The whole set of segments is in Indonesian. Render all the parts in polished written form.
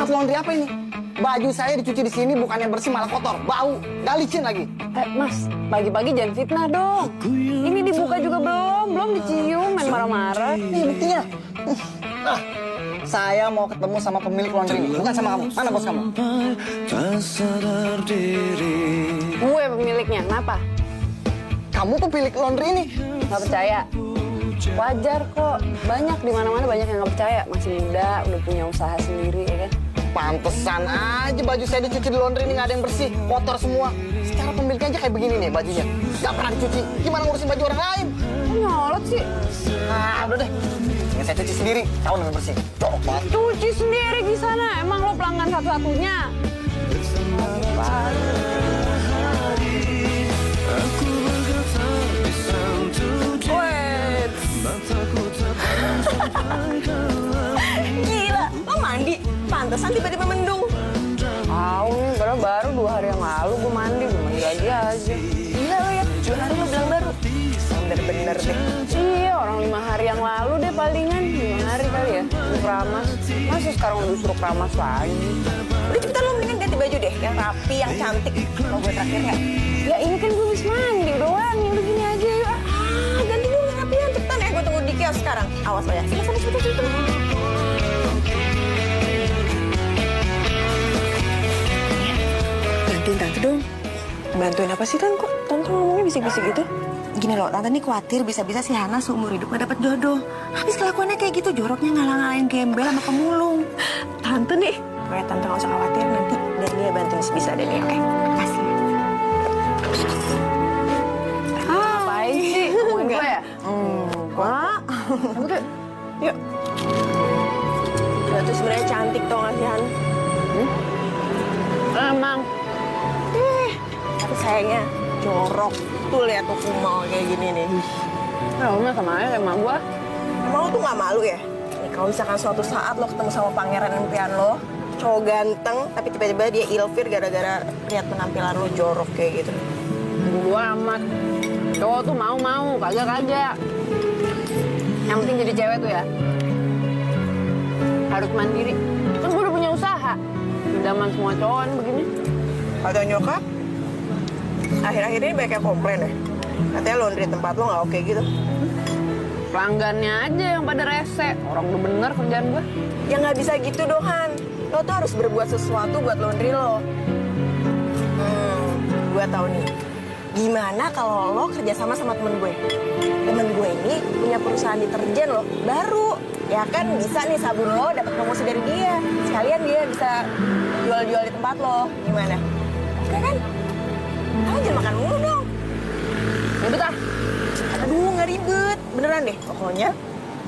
Tempat laundry apa ini? Baju saya dicuci di sini bukannya bersih malah kotor, bau, gak licin lagi. Mas, pagi-pagi jangan fitnah dong. Ini dibuka juga belum dicium, main marah-marah. Nih buktinya. Nah, saya mau ketemu sama pemilik laundry ini, bukan sama kamu. Mana bos kamu? Gue pemiliknya, kenapa? Kamu pemilik laundry ini. Gak percaya? Wajar kok, banyak di mana-mana banyak yang gak percaya. Masih muda, udah punya usaha sendiri, ya kan? Pantesan aja baju saya dicuci di laundry ini gak ada yang bersih, kotor semua. Secara pemiliknya aja kayak begini nih bajunya. Gak pernah dicuci, gimana ngurusin baju orang lain? Kok nyolot sih? Nah, udah deh. Ini saya cuci sendiri, tahu lebih bersih. Jorok banget. Cuci sendiri di sana, emang lo pelanggan satu-satunya? Gila, lo mandi? Pantesan tiba-tiba mendung. Tahu nih, padahal baru 2 hari yang lalu gue mandi lagi aja. Gila lo ya, 2 hari lo bilang baru. Bener-bener deh. Iya, orang 5 hari yang lalu deh palingan. 5 hari kali ya, suruh keramas. Masa sekarang udah suruh keramas lagi? Udah cepetan lo mendingan ganti baju deh, yang rapi, yang cantik. Mau gue traktir nggak? Ya ini kan gue habis mandi, udah wangi, udah gini aja yuk. Ganti dulu yang rapian, cepetan ya. Gue tunggu di kios sekarang. Awas lo ya. Sana, cepetan. Bantuin tante dong. Bantuin apa sih kan kok? Tante ngomongnya bisik-bisik gitu. Gini loh, tante nih khawatir bisa-bisa si Hana seumur hidup gak dapet jodoh. Habis kelakuannya kayak gitu, joroknya ngalang-ngalain gembel sama pemulung. Tante nih. Pokoknya tante gak usah khawatir, nanti Dania bantuin sebisa Dania, oke? Kasih. Ngapain sih? Ngomongin gue ya? Enggak. Oke. Yuk. Dia tuh sebenarnya cantik tau gak sih, Han? Emang. Tapi sayangnya jorok. Tuh lihat tuh kumal kayak gini nih. Ya udah sama aja kayak emak gue. Emang lo tuh gak malu ya? Nih kalau misalkan suatu saat lo ketemu sama pangeran impian lo, cowok ganteng, tapi tiba-tiba dia ilfir gara-gara lihat penampilan lo jorok kayak gitu. Gue amat. Cowok tuh mau, kagak. Yang penting jadi cewek tuh ya harus mandiri. Kan gue udah punya usaha. Zaman semua cowok nih begini. Kata nyokap, akhir-akhir ini banyak yang komplain ya. Katanya laundry tempat lo gak oke gitu. Pelanggannya aja yang pada rese. Orang udah bener kerjaan gue. Ya nggak bisa gitu dong, Han. Lo tuh harus berbuat sesuatu buat laundry lo. Gue tahu nih. Gimana kalau lo kerjasama sama temen gue? Temen gue ini punya perusahaan deterjen lo, baru. Ya kan bisa nih sabun lo dapat promosi dari dia. Sekalian dia bisa jual-jual di tempat lo. Gimana? Oke kan? Kamu jangan makan mulu dong. Ribet ah. Aduh, nggak ribet. Beneran deh. Pokoknya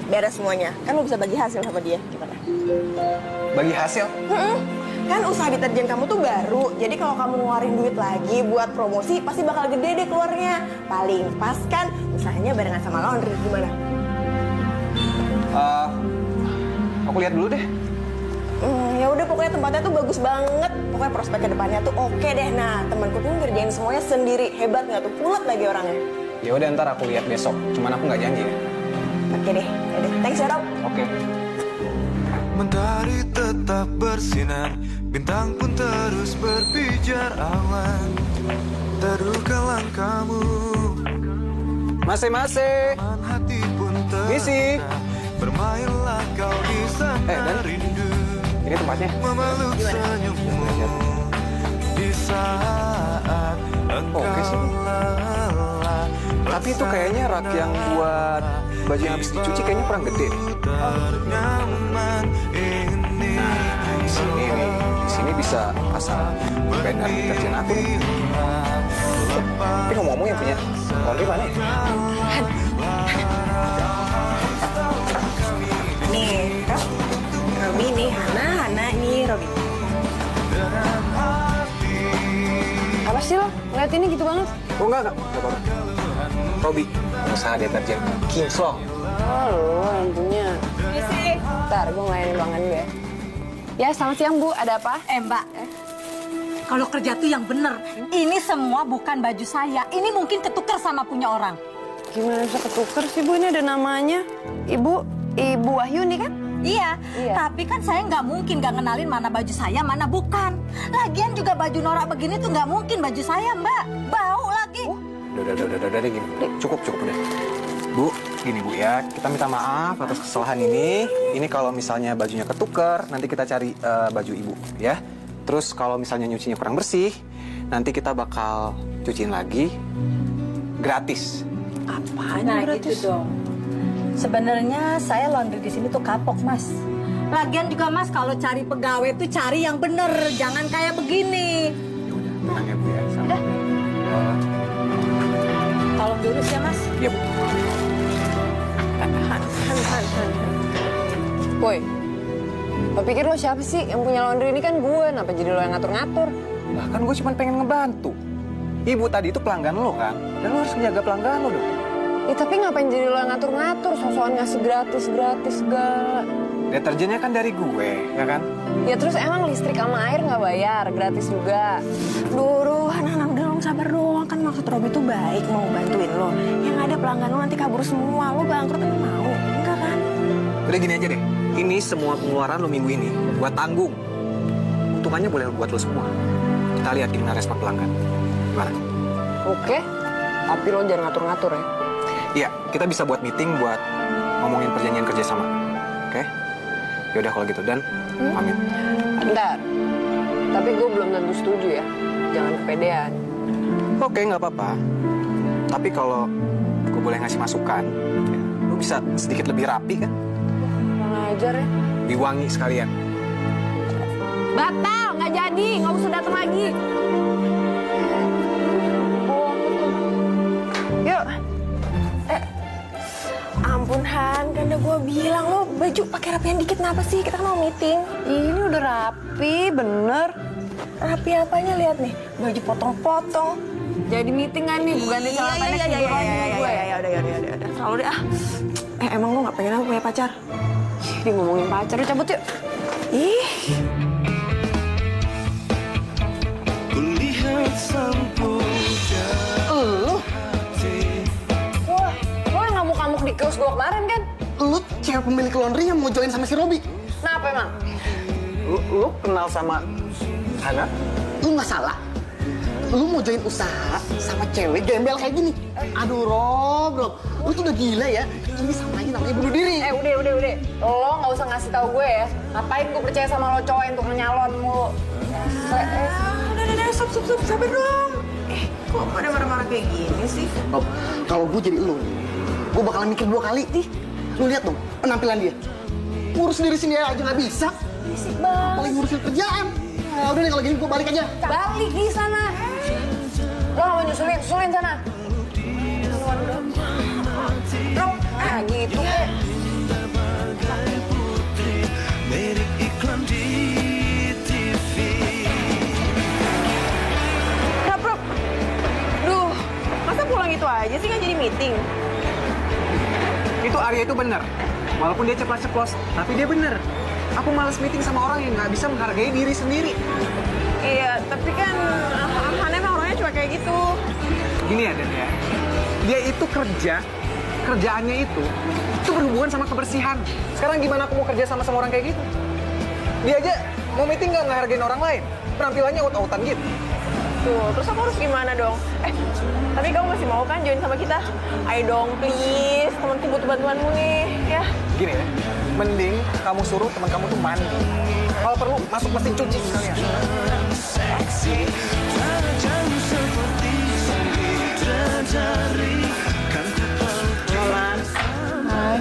beres semuanya. Kan lo bisa bagi hasil sama dia. Gimana? Bagi hasil? Kan usaha deterjen kamu tuh baru. Jadi kalau kamu ngeluarin duit lagi buat promosi, pasti bakal gede deh keluarnya. Paling pas kan usahanya barengan sama laundry. Gimana? Aku lihat dulu deh. Ya udah pokoknya tempatnya tuh bagus banget. Pokoknya prospek ke depannya tuh oke deh. Nah, temanku tuh ngerjain semuanya sendiri. Hebat nggak tuh? Pulet lagi orangnya. Ya udah ntar aku lihat besok. Cuman aku nggak janji ya. Oke deh. Yaudah. Thanks ya, Rob. Oke. Mentari tetap bersinar, bintang pun terus berpijar awan. Terduga langkahmu, Masih. hati pun Misi. terangkat. Bermainlah kau di sana Dan? rindu, Ini tempatnya. memeluk senyummu di saat engkau Oke sih. lelah. Tapi itu kayaknya rak yang buat baju yang habis dicuci kayaknya kurang gede. Ternyaman ini. Di sini nih, di sini bisa pasang banner deterjen aku nih. Tapi ngomong-ngomong yang punya laundry mana ya? Nih, Rob. Robi nih, Hana nih, Robi. Apa sih lo? Ngeliatinnya gitu banget. Oh enggak apa-apa. Robi, pengusaha deterjen Kingslow. Oh lo yang punya. Misi. Ntar gue ngelayanin pelanggan gue ya. Ya, selamat siang Bu. Ada apa? Mbak, kalau kerja tuh yang bener. Ini semua bukan baju saya. Ini mungkin ketuker sama punya orang. Gimana bisa ketuker sih Bu? Ini ada namanya. Ibu Wahyuni kan? Iya, Iya. tapi kan saya nggak mungkin nggak ngenalin mana baju saya, mana bukan. Lagian juga baju Nora begini tuh nggak mungkin baju saya, Mbak. Bau lagi. Udah gini. Cukup udah. Bu, gini Bu ya, kita minta maaf atas kesalahan ini. Ini kalau misalnya bajunya ketuker, nanti kita cari baju Ibu ya. Terus kalau misalnya nyucinya kurang bersih, nanti kita bakal cuciin lagi gratis. Apaan Nah gratis? gitu dong. Sebenarnya saya laundry di sini tuh kapok, Mas. Lagian juga Mas kalau cari pegawai tuh cari yang bener, jangan kayak begini. Ya udah, tenang ya Bu ya. Udah. Tolong diurus ya, Mas. Iya Bu. Woi, lo pikir lo siapa sih? Yang punya laundry ini kan gue, kenapa jadi lo yang ngatur-ngatur? Lah kan gue cuma pengen ngebantu. Ibu tadi itu pelanggan lo kan, dan lo harus menjaga pelanggan lo dong. Ya tapi ngapain jadi lo yang ngatur-ngatur, sosokan ngasih gratis segala. Deterjennya kan dari gue, ya kan? Ya terus emang listrik sama air nggak bayar, gratis juga. Duh, anak-anak udah dong, sabar doang. Kan maksud Robi tuh baik, mau bantuin lo. Yang ada pelanggan lo nanti kabur semua, lo bangkrut kan mau? Enggak kan? Udah gini aja deh, ini semua pengeluaran lo minggu ini buat tanggung. Untungannya boleh buat lo semua. Kita lihat gimana respon pelanggan. Gimana? Oke, tapi lo jangan ngatur-ngatur ya. Iya, kita bisa buat meeting buat ngomongin perjanjian kerjasama. Oke? Yaudah kalau gitu, Dan, pamit. Bentar, tapi gue belum tentu setuju ya. Jangan kepedean. Oke, nggak apa-apa. Tapi kalau gue boleh ngasih masukan, ya, lo bisa sedikit lebih rapi kan? Kurang ajar ya. Lebih wangi sekalian. Batal, nggak jadi, nggak usah datang lagi. Yuk. Ampun Han, kan udah gue bilang lo baju pakai rapian dikit kenapa sih? Kita kan mau meeting. Ini udah rapi, bener. Rapi apanya lihat nih, baju potong-potong. Jadi meeting kan nih, bukan di celana pendek tidur lagi sama gue. Ya udah. Selalu deh ah. Emang lo nggak pengen apa punya pacar? Dia ngomongin pacar, udah cabut yuk. Ih. Kulihat sang puja Wah, lo yang ngamuk-ngamuk di kios gue kemarin kan? Lu cewek pemilik laundry yang mau join sama si Robi. Kenapa emang? Lu kenal sama Hana? Lu nggak salah. Lu mau join usaha sama cewek gembel kayak gini. Aduh, Rob. Lu tuh udah gila ya. Ini sama aja namanya bunuh diri. Udah. Lo nggak usah ngasih tahu gue ya. Ngapain gue percaya sama lo cowok untuk nyalon mulu. Udah, stop, sabar dong. Kok pada marah-marah kayak gini sih? Rob, kalau gue jadi lu, gue bakalan mikir 2 kali. Lu lihat dong penampilan dia. Ngurus diri sendiri aja nggak bisa. Berisik banget. Apalagi ngurusin kerjaan. Nah, udah nih kalau gini gue balik aja. Balik di sana. Lo nggak mau susulin sana. Bro, gitu kek. Mirip iklan di TV. Bro. Duh, masa pulang itu aja sih nggak jadi meeting? Itu Arya itu bener. Walaupun dia ceplos-ceplos, tapi dia bener. Aku malas meeting sama orang yang nggak bisa menghargai diri sendiri. Iya, tapi kan Han emang orangnya cuma kayak gitu. Gini ya, Dan ya. Dia itu kerjaannya itu berhubungan sama kebersihan. Sekarang gimana aku mau kerja sama orang kayak gitu? Dia aja mau meeting nggak ngehargain orang lain. Penampilannya out-outan gitu. Tuh, terus aku harus gimana dong? Tapi kamu masih mau kan join sama kita? Ayo dong, please. Temanku butuh bantuanmu nih, ya. Gini ya, mending kamu suruh teman kamu tuh mandi. Kalau perlu masuk mesin cuci sekalian. Seksi tajam seperti samudra jari kan Hai.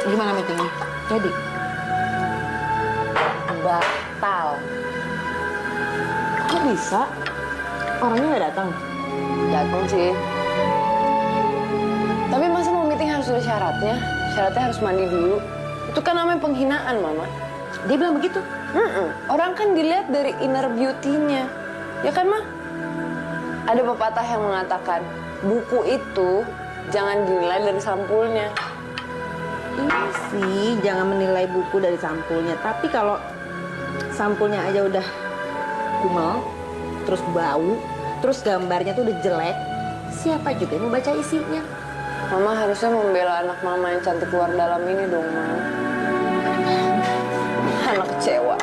Gimana meetingnya? Jadi batal. Kok bisa? Orangnya nggak datang? Datang sih. Tapi masa mau meeting harus ada syaratnya? Syaratnya harus mandi dulu. Itu kan namanya penghinaan, Mama. Dia bilang begitu? Orang kan dilihat dari inner beauty-nya. Ya kan, Ma? Ada pepatah yang mengatakan, buku itu jangan dinilai dari sampulnya. Iya sih, jangan menilai buku dari sampulnya. Tapi kalau sampulnya aja udah kumel, terus bau, terus gambarnya tuh udah jelek, siapa juga yang mau baca isinya? Mama harusnya membela anak mama yang cantik luar dalam ini dong, Ma. Anak kecewa.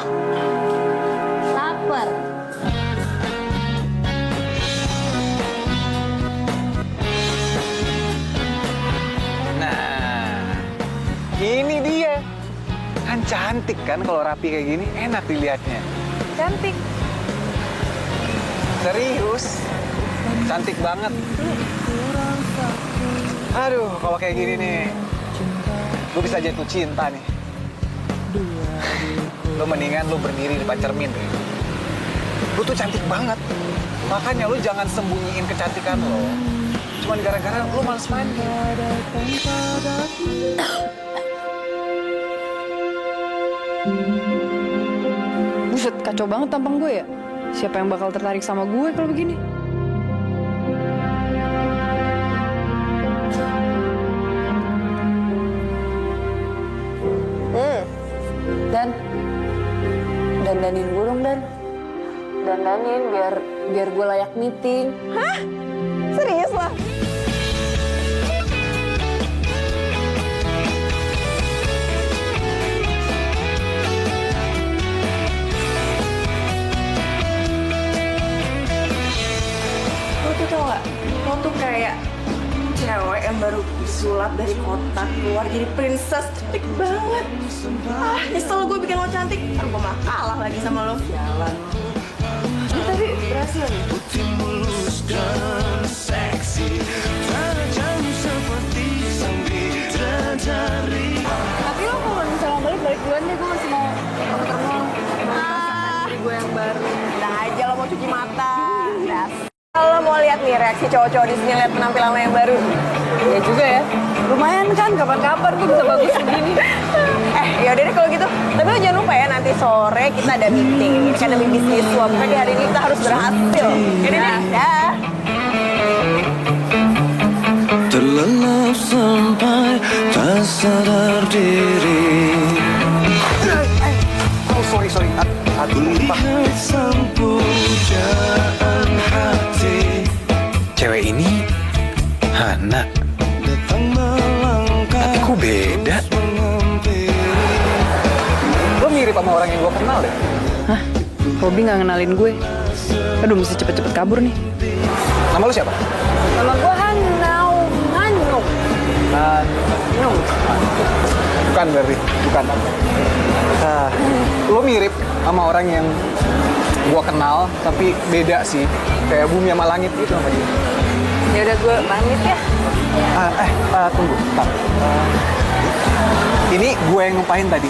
Lapar. Nah, ini dia. Kan cantik kan kalau rapi kayak gini, enak dilihatnya. Cantik. Serius, cantik banget. Aduh, kalau kayak gini nih, gue bisa jatuh cinta nih. Lo mendingan lo berdiri di depan cermin. Lo tuh cantik banget. Makanya lo jangan sembunyiin kecantikan lo. Cuman gara-gara lo males mandi. Buset, kacau banget tampang gue ya. Siapa yang bakal tertarik sama gue kalau begini? Dandanin gue dong, Dan. Dandanin biar gue layak meeting. Hah? Serius lah? Lo tuh tau gak? Lo tuh kayak cewek yang baru disulap dari kota keluar jadi princess, cantik banget. Ah, nyesel gue bikin lo cantik. Ntar gue malah kalah lagi sama lo. Jalan. Tapi berhasil nih. Putih mulus dan seksi, tajam seperti sang bidadari. Tapi lo kalau misalnya balik duluan deh, gue masih mau muter-muter diri gue yang baru. Udah aja lo mau cuci mata. Kalau mau lihat nih reaksi cowok-cowok di sini lihat penampilan lo yang baru. Iya juga ya. Lumayan kan, kapan-kapan gue bisa bagus begini. Yaudah deh kalau gitu. Tapi lo jangan lupa ya nanti sore kita ada meeting. Ini kan demi bisnis lo. Makanya hari ini kita harus berhasil. Yaudah deh. Dah. Terlelap sampai tak sadar diri. Oh, sorry. Aduh, lupa. Lihat sang pujaan hati. Cewek ini Hana. Datang melangkah. Tapi kok beda? Lo mirip sama orang yang gue kenal deh. Hah? Robi nggak ngenalin gue. Aduh, mesti cepet-cepet kabur nih. Nama lo siapa? Nama gue Hanau. Bukan berarti, bukan. Nah, lo mirip sama orang yang gue kenal, tapi beda sih. Kayak bumi sama langit gitu sama dia. Ya udah, gue pamit ya. Tunggu, bentar. Ini gue yang ngumpahin tadi.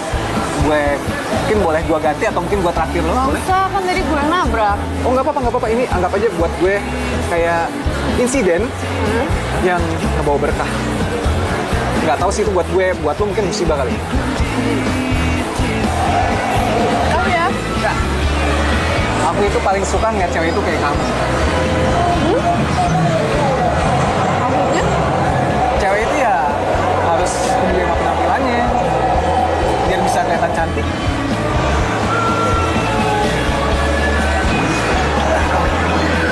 Mungkin boleh gue ganti atau mungkin gue traktir lo, Nggak boleh? usah, kan tadi gue yang nabrak. Oh, nggak apa-apa. Ini anggap aja buat gue kayak insiden yang ngebawa berkah. Nggak tahu sih itu buat gue, buat lo mungkin musibah kali. Tahu ya? Nggak. Aku itu paling suka ngeliat cewek itu kayak kamu. Maksudnya? Cewek itu ya harus peduli sama penampilannya, biar bisa kelihatan cantik.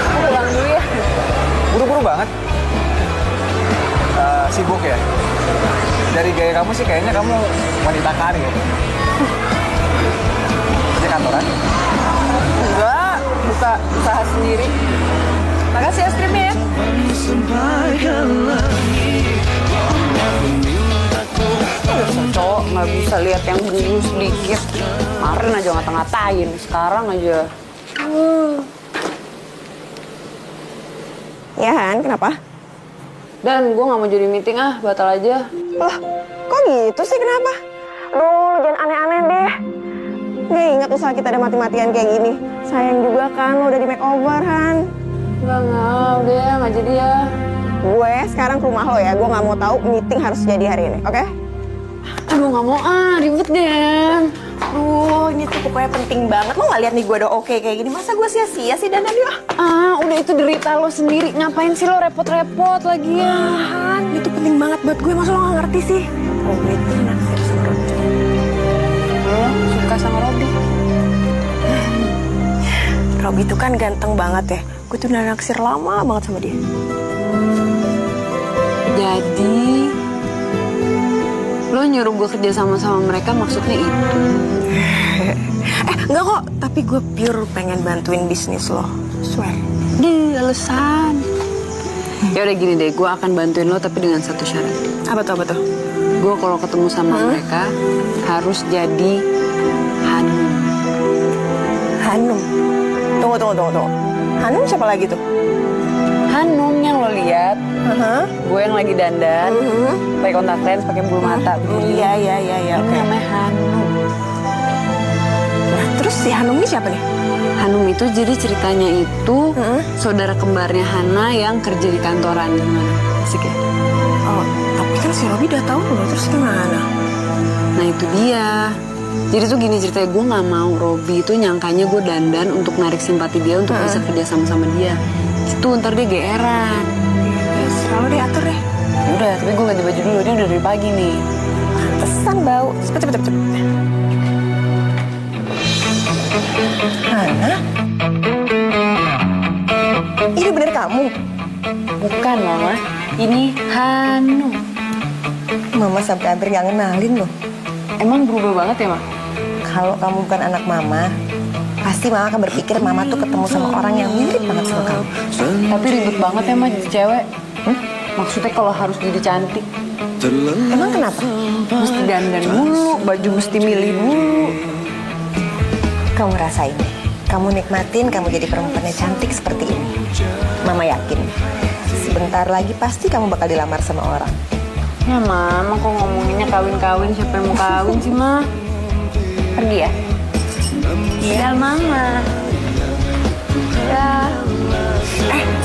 Aku pulang dulu ya. Buru-buru banget. Sibuk ya? Dari gaya kamu sih kayaknya kamu wanita karir. Kerja kantoran? Enggak, buka usaha sendiri. Makasih es krimnya ya. Sampaikan lagi. Dasar cowok nggak bisa lihat yang dulu sedikit. Kemarin aja ngata-ngatain, sekarang aja. Ya Han, kenapa? Dan gue nggak mau jadi meeting batal aja. Loh, kok gitu sih kenapa? Aduh, jangan aneh-aneh deh. Nggak ingat usaha kita ada mati-matian kayak gini. Sayang juga kan lo udah di makeover, Han. Enggak, udah ya, nggak jadi ya. Gue sekarang ke rumah lo ya, gue nggak mau tahu meeting harus jadi hari ini, oke? Aduh, nggak mau ribet deh. Aduh, ini tuh pokoknya penting banget. Lo nggak lihat nih gue udah oke kayak gini. Masa gue sia-sia sih dan yuk. Udah itu derita lo sendiri. Ngapain sih lo repot-repot lagi ya? Han, itu penting banget buat gue. Masa lo nggak ngerti sih? Oh, itu naksir sama Robi. Lo suka sama Robi? Robi tuh kan ganteng banget ya. Gue tuh udah naksir lama banget sama dia. Jadi lo nyuruh gue kerja sama mereka maksudnya itu? Enggak kok, tapi gue pure pengen bantuin bisnis lo. Swear. Dih, alasan. Ya udah gini deh, gue akan bantuin lo tapi dengan satu syarat. Apa tuh? Gue kalau ketemu sama mereka harus jadi Hanum. Hanum. Tunggu. Hanum siapa lagi tuh? Hanum yang lo lihat, gue yang lagi dandan, pakai kontak lens, pakai bulu mata. Iya, Ini oke. namanya Hanum. Nah, terus si Hanum ini siapa nih? Hanum itu jadi ceritanya itu saudara kembarnya Hana yang kerja di kantoran. Gimana? Asik ya? Oh, tapi kan si Robi udah tahu loh, terus gimana? Nah itu dia. Jadi tuh gini ceritanya, gue gak mau Robi itu nyangkanya gue dandan untuk narik simpati dia untuk bisa kerja sama dia. Itu ntar dia geeran. Ya, selalu diatur deh. Udah, tapi gue ganti baju dulu, dia udah dari pagi nih. Pantesan bau. Cepet. Hana? Ini bener kamu? Bukan Mama, ini Hanum. Mama sampai hampir nggak ngenalin loh. Emang berubah banget ya, Ma? Kalau kamu bukan anak mama, pasti mama akan berpikir mama tuh ketemu sama orang yang mirip banget sama kamu. Tapi ribet banget ya, Ma, jadi cewek. Maksudnya kalau harus jadi cantik, Emang kenapa? mesti dandan dulu, baju mesti milih dulu. Kamu rasain, kamu nikmatin kamu jadi perempuan yang cantik seperti ini. Mama yakin, sebentar lagi pasti kamu bakal dilamar sama orang. Ya, Mama kok ngomonginnya kawin-kawin, siapa yang mau kawin sih, Ma? Pergi ya? Iya, Mama. Ya.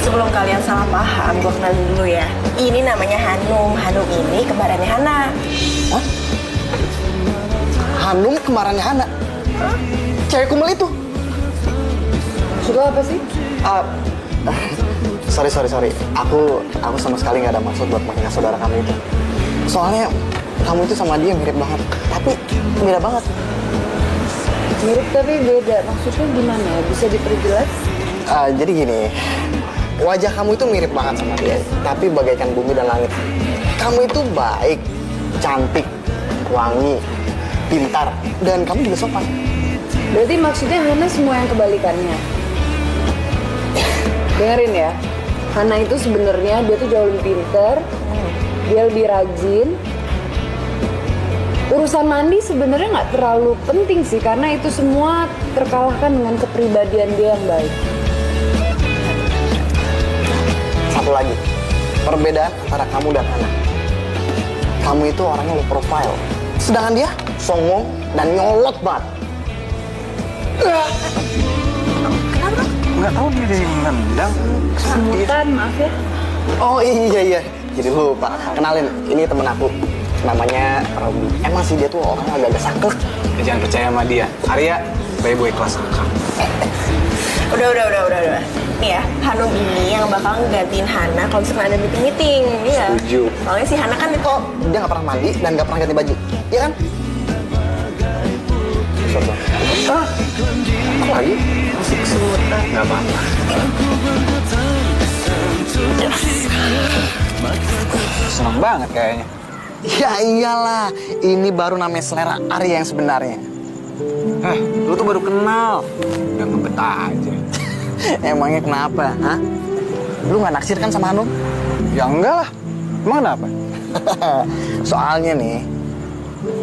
Sebelum kalian salah paham, gue kenalin dulu ya. Ini namanya Hanum. Hanum ini kembarannya Hana. Hah? Hanum kembarannya Hana? Cewek kumel itu? Maksud lo apa sih? Sorry. Aku sama sekali nggak ada maksud buat menghina saudara kamu itu. Soalnya kamu itu sama dia mirip banget. Tapi beda banget. Mirip tapi beda. Maksudnya gimana ya? Bisa diperjelas? Jadi gini, wajah kamu itu mirip banget sama dia. Tapi bagaikan bumi dan langit. Kamu itu baik, cantik, wangi, pintar, dan kamu juga sopan. Berarti maksudnya Hana semua yang kebalikannya. Dengerin ya, Hana itu sebenarnya dia tuh jauh lebih pinter, dia lebih rajin. Urusan mandi sebenarnya nggak terlalu penting sih, karena itu semua terkalahkan dengan kepribadian dia yang baik. Satu lagi, perbedaan antara kamu dan Hana. Kamu itu orangnya low profile, sedangkan dia songong dan nyolot banget. Nggak tahu dia dari nendang. Semutan, maaf ya. Oh iya, jadi lupa. Kenalin, ini temen aku. Namanya Robi. Emang sih dia tuh orangnya agak-agak saklek. Jangan percaya sama dia. Arya, playboy kelas kakak. Udah. Nih ya, Hanum ini yang bakal ngegantiin Hana kalau misalnya ada meeting. Iya. Setuju. Soalnya si Hana kan itu Dia nggak pernah mandi dan nggak pernah ganti baju. Iya kan? Apa lagi? musik semutan. Nggak apa-apa. Senang banget kayaknya. Ya iyalah, ini baru namanya selera Arya yang sebenarnya. Lu tuh baru kenal. Udah ngebet aja. Emangnya kenapa? Hah? Lu nggak naksir kan sama Hanum? Ya enggak lah. Emang kenapa? Soalnya nih,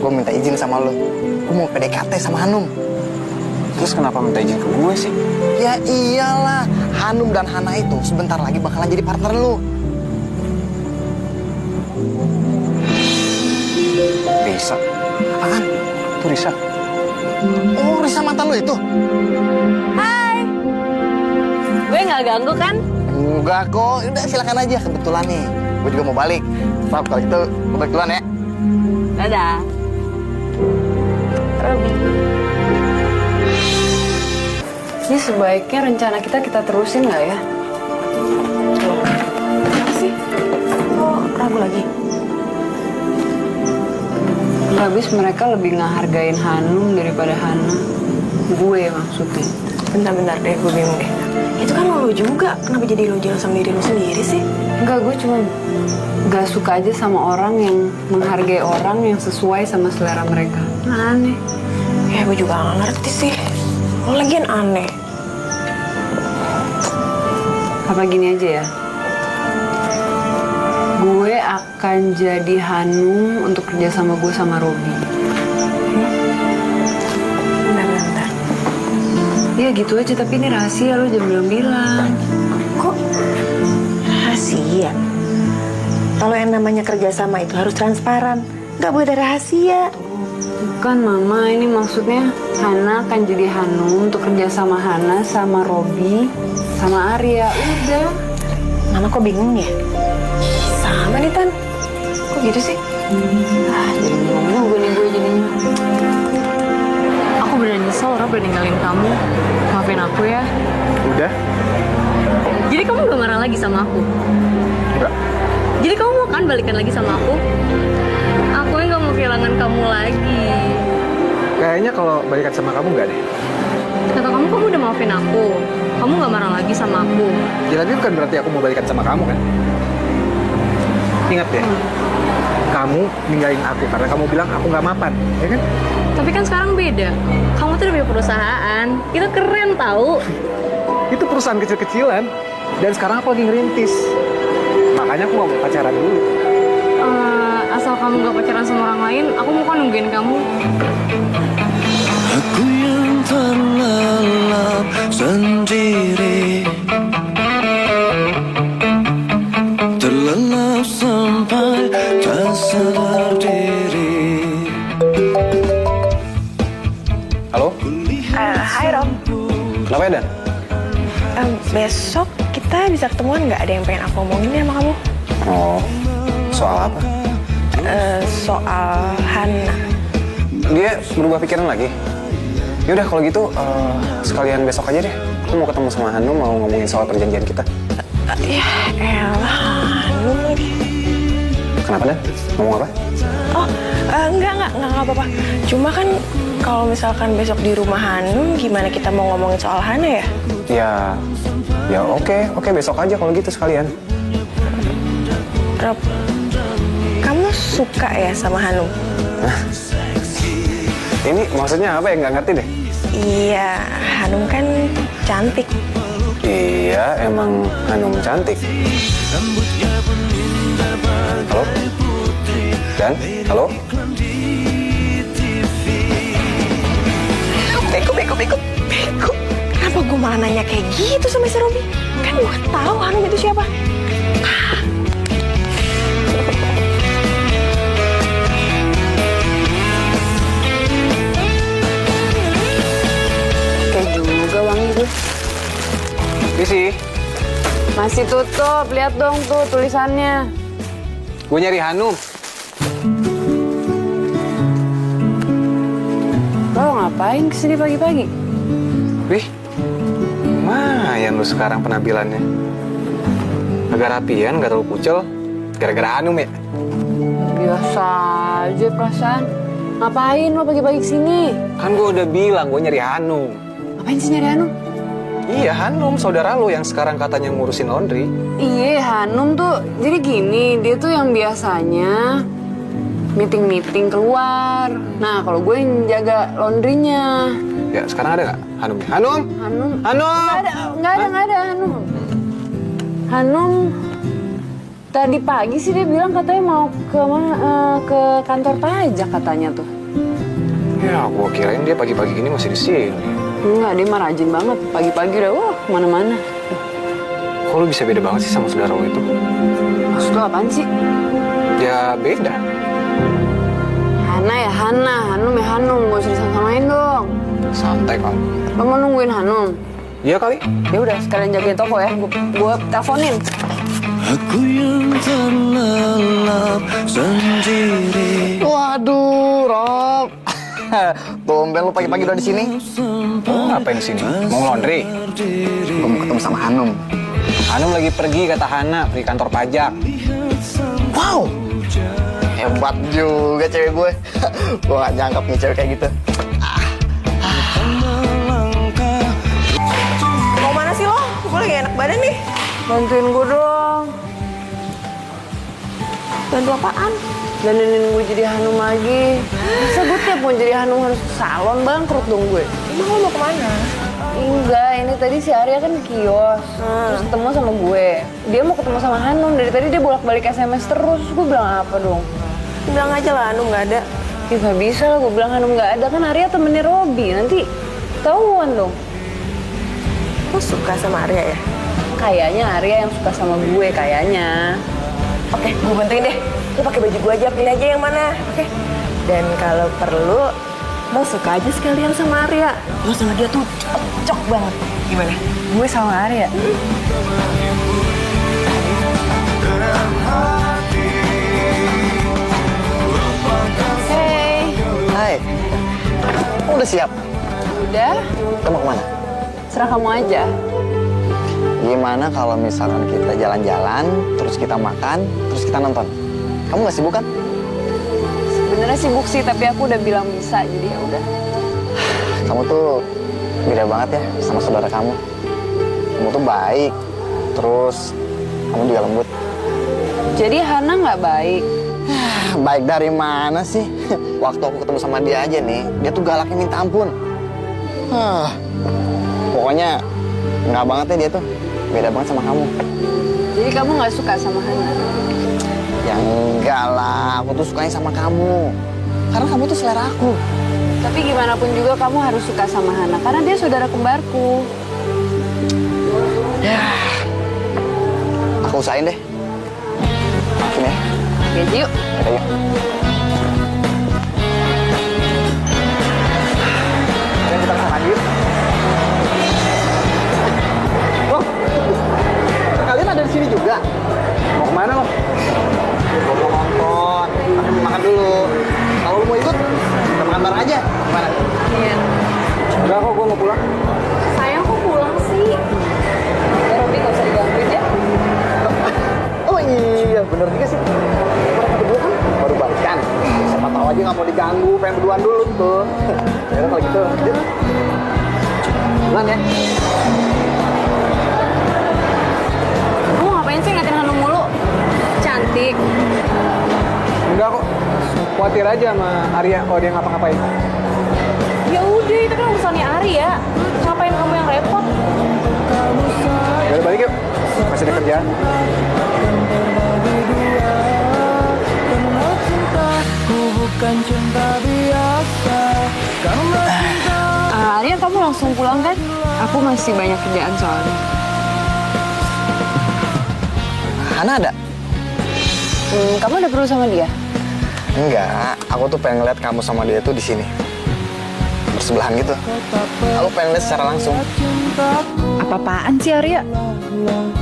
gue minta izin sama lu. Gue mau PDKT sama Hanum. Terus kenapa minta izin ke gue sih? Ya iyalah, Hanum dan Hana itu sebentar lagi bakalan jadi partner lu. Risa. Apaan? Tuh Risa. Oh, Risa mantan lu itu? Hai. Gue nggak ganggu kan? Enggak kok, udah silakan aja. Kebetulan nih, gue juga mau balik. Maaf kalau gitu, gue balik duluan ya. Dadah. Robi. Ini sebaiknya rencana kita terusin nggak ya? Apa sih? Oh, ragu lagi. Habis mereka lebih ngehargain Hanum daripada Hana. Gue maksudnya. Bentar-bentar deh, gue bingung deh. Itu kan lo juga, kenapa jadi lo jelas sama diri lo sendiri sih? Enggak, gue cuma gak suka aja sama orang yang menghargai orang yang sesuai sama selera mereka. Aneh. Ya gue juga gak ngerti sih. Lo lagian aneh. Apa gini aja ya? Gue akan jadi Hanum untuk kerja sama gue sama Robi. Bentar-bentar. Iya gitu aja, tapi ini rahasia, lo jangan bilang-bilang. Kok rahasia? Kalau yang namanya kerjasama itu harus transparan. Gak boleh ada rahasia. Bukan Mama, ini maksudnya Hana akan jadi Hanum untuk kerja sama Hana, sama Robi, sama Arya. Udah. Mama kok bingung ya? Sama nih Tan. Kok gitu sih? Jadi bingung juga nih gue jadinya. Aku beneran nyesel orang udah ninggalin kamu. Maafin aku ya. Udah? Jadi kamu gak marah lagi sama aku? Enggak. Jadi kamu mau kan balikan lagi sama aku? Aku yang gak mau kehilangan kamu lagi. Kayaknya kalau balikan sama kamu nggak deh. Kata kamu udah maafin aku. Kamu gak marah lagi sama aku. Ya tapi bukan berarti aku mau balikan sama kamu kan? Ingat deh, kamu ninggalin aku karena kamu bilang aku nggak mapan, ya kan? Tapi kan sekarang beda. Kamu tuh udah punya perusahaan. Itu keren tahu. Itu perusahaan kecil-kecilan, dan sekarang aku lagi ngerintis. Makanya aku mau pacaran dulu. Asal kamu gak pacaran sama orang lain, aku mau kan nungguin kamu. Aku yang terlelap sendiri, terlelap sampai tak sadar diri. Halo? Hai Rob. Kenapa ya, Dan? Besok kita bisa ketemuan nggak? Ada yang pengen aku omongin ya sama kamu. Oh, soal apa? Soal Hana. Dia berubah pikiran lagi? Yaudah kalau gitu, sekalian besok aja deh. Aku mau ketemu sama Hanum, mau ngomongin soal perjanjian kita. Ya elah, Hanum lagi. Kenapa, Dan? Ngomong apa? Oh, enggak apa-apa. Cuma kan kalau misalkan besok di rumah Hanum, gimana kita mau ngomongin soal Hana ya? Ya oke, besok aja kalau gitu sekalian. Rob, kamu suka ya sama Hanum? Ini maksudnya apa ya? Nggak ngerti deh. Iya, Hanum kan cantik. Iya, emang Hanum cantik. Halo? Dan? Halo? Beko. Kenapa gue malah nanya kayak gitu sama si Robi? Kan gue tahu Hanum itu siapa. Kayak juga wangi tuh. Isi, Masih tutup, lihat dong tuh tulisannya. gue nyari Hanum. Lo ngapain kesini pagi-pagi? Wih, lumayan lu sekarang penampilannya. Agak rapian, gak terlalu kucel. Gara-gara Hanum ya? Biasa aja perasaan. Ngapain lo pagi-pagi kesini? Kan gue udah bilang gue nyari Hanum. Ngapain sih nyari Hanum? Iya, Hanum, saudara lo yang sekarang katanya ngurusin laundry. Iya, Hanum tuh jadi gini, dia tuh yang biasanya meeting keluar. Nah, kalau gue yang jaga laundrynya. Ya, sekarang ada nggak Hanumnya? Hanum? Hanum? Hanum! Nggak ada Hanum. Hanum tadi pagi sih dia bilang katanya mau ke kantor pajak katanya tuh. Ya, gue kirain dia pagi-pagi gini masih di sini. Enggak, dia mah rajin banget. Pagi-pagi udah kemana-mana. Kok lu bisa beda banget sih sama saudara lo itu? Maksud lo apaan sih? Ya, beda. Hana ya Hana, Hanum ya Hanum. Gak usah disamain dong. Santai kamu. Lo mau nungguin Hanum? Iya kali. Ya udah, sekalian jagain toko ya. Gue teleponin. Aku yang terlelap sendiri. Waduh, Rob. Tumben lu pagi-pagi udah di sini. Oh, ngapain di sini? Mau laundry? Gue mau ketemu sama Hanum. Hanum lagi pergi, kata Hana, pergi kantor pajak. Wow, hebat juga cewek gue. Gue gak nyangka punya cewek kayak gitu. enak badan nih. Bantuin gue dong. Bantu apaan? Dandanin gue jadi Hanum lagi. Masa gue tiap mau jadi Hanum harus ke salon, bangkrut dong gue. Emang lo mau kemana? Enggak, ini tadi si Arya kan ke kios. Terus ketemu sama gue. Dia mau ketemu sama Hanum. Dari tadi dia bolak-balik SMS terus. Gue bilang apa dong? Bilang aja lah Hanum nggak ada. Ya gak bisa lah, gue bilang Hanum gak ada. Kan Arya temennya Robi. Nanti ketahuan dong. Lo suka sama Arya ya? Kayaknya Arya yang suka sama gue, kayaknya. Oke, gue bantuin deh. Lo pakai baju gue aja, pilih aja yang mana. Oke. Dan kalau perlu, lo suka aja sekalian sama Arya. Lo sama dia tuh cocok banget. Gimana? Gue sama Arya. Hey, Hai. Kamu udah siap? udah? Kamu kemana? Serah kamu aja. Gimana kalau misalkan kita jalan-jalan, terus kita makan, terus kita nonton? Kamu nggak sibuk kan? Sebenarnya sibuk sih, tapi aku udah bilang bisa, jadi ya udah. Kamu tuh beda banget ya sama saudara kamu. Kamu tuh baik, terus kamu juga lembut. Jadi Hana nggak baik. Baik dari mana sih? Waktu aku ketemu sama dia aja nih, dia tuh galaknya minta ampun. Pokoknya nggak banget ya dia tuh. Beda banget sama kamu. Jadi kamu nggak suka sama Hana? Ya enggak lah, aku tuh sukanya sama kamu. Karena kamu tuh selera aku. Tapi gimana pun juga kamu harus suka sama Hana, karena dia saudara kembarku. Ya, aku usahain deh. Maafin ya. Oke, yuk. Yaudah, yuk. Ayo kita kesana yuk. Loh, kalian ada di sini juga? Mau kemana lo? Mau nonton, tapi makan dulu. Kalau lo mau ikut, kita makan bareng aja. Gimana? Iya. Enggak kok, gue mau pulang. Sayang kok pulang sih? Ya, Robi nggak usah digangguin ya. Oh iya, bener juga sih. Mereka berdua kan baru balikan. Siapa tahu aja nggak mau diganggu, pengen berduaan dulu tuh. Ya udah kalau gitu, yuk. Pulang ya. Kamu ngapain sih ngatin Hanum mulu? Cantik. Enggak kok. Khawatir aja sama Arya kalau dia ngapa-ngapain. Ya udah, itu kan urusannya Arya. Ngapain kamu yang repot? Ya udah balik yuk. Masih ada kerjaan. Arya, kamu langsung pulang kan? Aku masih banyak kerjaan soalnya. Hana ada? Kamu ada perlu sama dia? Enggak, aku tuh pengen ngeliat kamu sama dia tuh di sini. Bersebelahan gitu. Aku pengen lihat secara langsung. Apa-apaan sih Arya?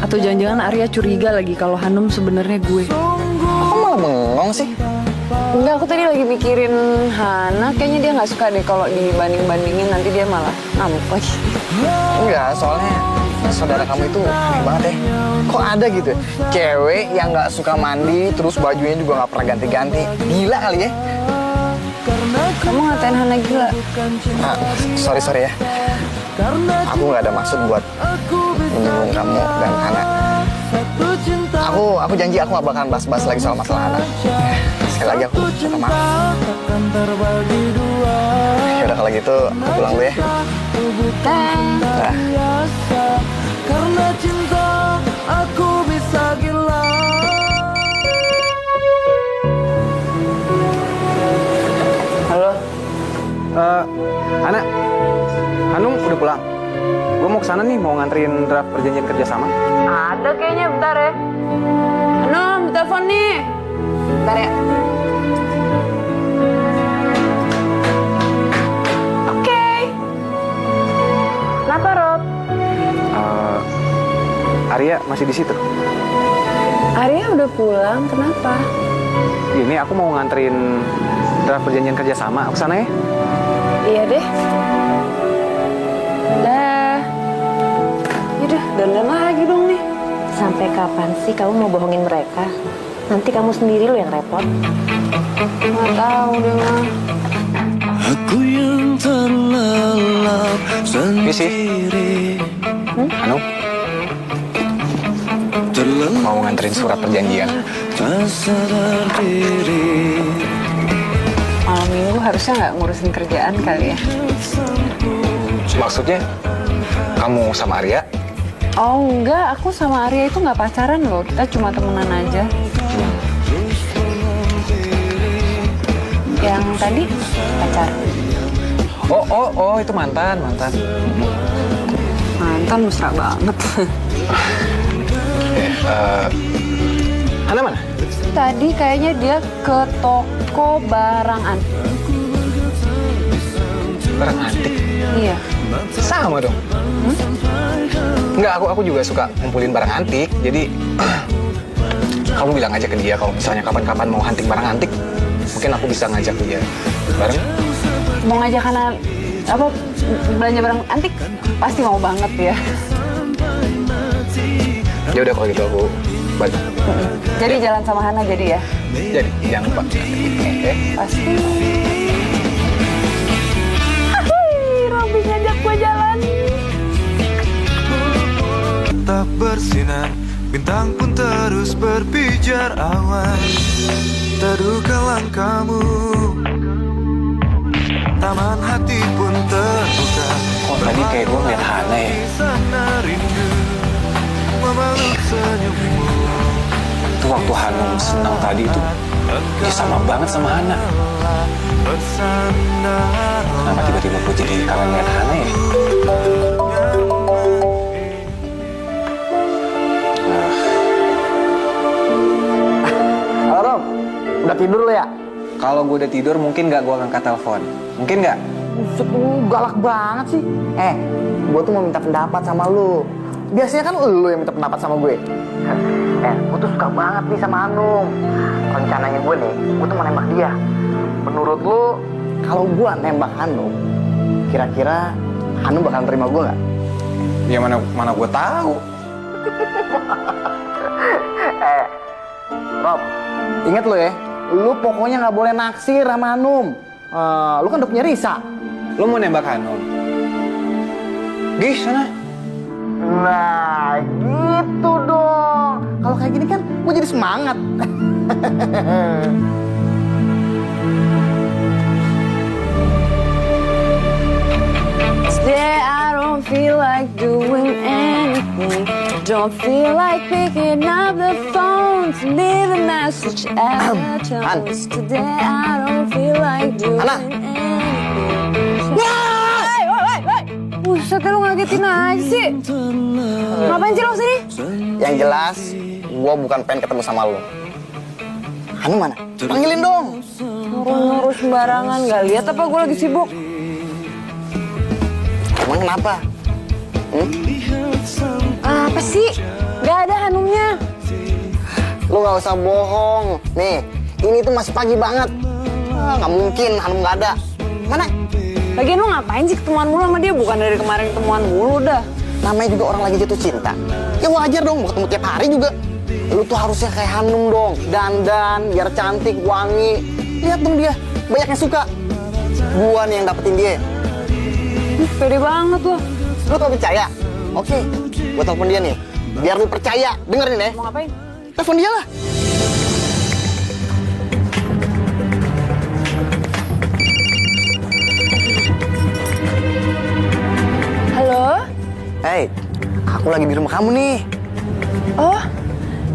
Atau jangan-jangan Arya curiga lagi kalau Hanum sebenarnya gue? Aku malah bengong sih. Enggak, aku tadi lagi mikirin Hana. Kayaknya dia nggak suka deh kalau dibanding-bandingin, nanti dia malah ngamuk lagi. Enggak, soalnya saudara kamu itu aneh banget ya. Kok ada gitu ya? Cewek yang nggak suka mandi, terus bajunya juga nggak pernah ganti-ganti. Gila kali ya? Kamu ngatain Hana gila? Ah, sorry ya. Aku nggak ada maksud buat menyinggung kamu dan Hana. Aku janji aku nggak bakalan bahas-bahas lagi soal masalah Hana. Sekali lagi aku minta maaf. Yaudah kalau gitu aku pulang dulu ya. Nah. Karena cinta aku bisa gila. Halo? Hana, Hanum udah pulang. Gue mau kesana nih, mau nganterin draft perjanjian kerjasama. Ada kayaknya, bentar ya. Hanum, telepon nih. Bentar ya. Oke. Kenapa, Rob? Arya masih di situ. Arya udah pulang, kenapa? Ini aku mau nganterin draft perjanjian kerjasama. Aku kesana ya. Iya deh. Dah. Yaudah, dandan lagi dong nih. Sampai kapan sih kamu mau bohongin mereka? Nanti kamu sendiri lo yang repot. Nggak tahu deh, Mah. Aku yang terlelap Misi. sendiri. Hanum, mau nganterin surat perjanjian. Tak sadar diri. Malam minggu harusnya nggak ngurusin kerjaan kali ya? Maksudnya kamu sama Arya? Oh enggak, aku sama Arya itu nggak pacaran loh. Kita cuma temenan aja. Yang tadi pacar. Oh, itu mantan. Mantan mesra banget. Hana mana? Tadi kayaknya dia ke toko barang antik. Barang antik? Iya. Sama dong. Enggak, aku juga suka ngumpulin barang antik. Jadi kamu bilang aja ke dia kalau misalnya kapan-kapan mau hunting barang antik, mungkin aku bisa ngajak dia bareng. Mau ngajak Hana apa belanja barang antik? Pasti mau banget ya. Ya udah kalau gitu aku balik. Jadi jalan sama Hana jadi ya? Jadi jangan lupa. Pasti. Robby ngajak gue jalan. Tak bersinar, bintang pun terus berpijar awan. Terduga langkahmu, taman hati pun terbuka. Oh tadi kayak gue ngeliat Hana ya. Sana rindu, memeluk senyummu. Itu waktu Hanum senang tadi itu dia sama banget sama Hana. Bersandar Kenapa tiba-tiba gue jadi kangen ngeliat Hana ya? Halo Rob, udah tidur lo ya? Kalau gue udah tidur mungkin nggak gue ngangkat telepon. Mungkin nggak? Buset, lu galak banget sih. Gue tuh mau minta pendapat sama lu. Biasanya kan lu yang minta pendapat sama gue. Gue tuh suka banget nih sama Hanum. Rencananya gue nih, gue tuh mau nembak dia. Menurut lu, kalau gue nembak Hanum, kira-kira Hanum bakal terima gue nggak? Ya mana gue tahu. Rob, inget lu ya, lu pokoknya nggak boleh naksir sama Hanum. Lu kan udah punya Risa. Lu mau nembak Hanum? Gih, sana. Nah, gitu dong. Kalau kayak gini kan gue jadi semangat. Today I don't feel like doing anything. Don't feel like picking up the phone to leave a message at the tone. Today I don't feel like doing Hana. anything. Woi. Buset, lu ngagetin aja sih. Ngapain sih lo sini? Yang jelas, gue bukan pengen ketemu sama lu. Hanum mana? Panggilin dong. Ngurus sembarangan, gak lihat apa gue lagi sibuk? Emang kenapa? Apa sih? Gak ada Hanumnya. Lu gak usah bohong. Nih, ini tuh masih pagi banget. Gak mungkin Hanum gak ada. Mana? Lagian lu ngapain sih ketemuan mulu sama dia? Bukan dari kemarin ketemuan mulu dah. Namanya juga orang lagi jatuh cinta. Ya wajar dong, mau ketemu tiap hari juga. Lu tuh harusnya kayak Hanum dong. Dandan, biar cantik, wangi. Lihat dong dia, banyak yang suka. Gua nih yang dapetin dia. Pede banget loh. Lu gak percaya? Oke, gua telepon dia nih. Biar lu percaya. Dengerin ya. Mau ngapain? Telepon dia lah. Halo? Hey, aku lagi di rumah kamu nih. Oh,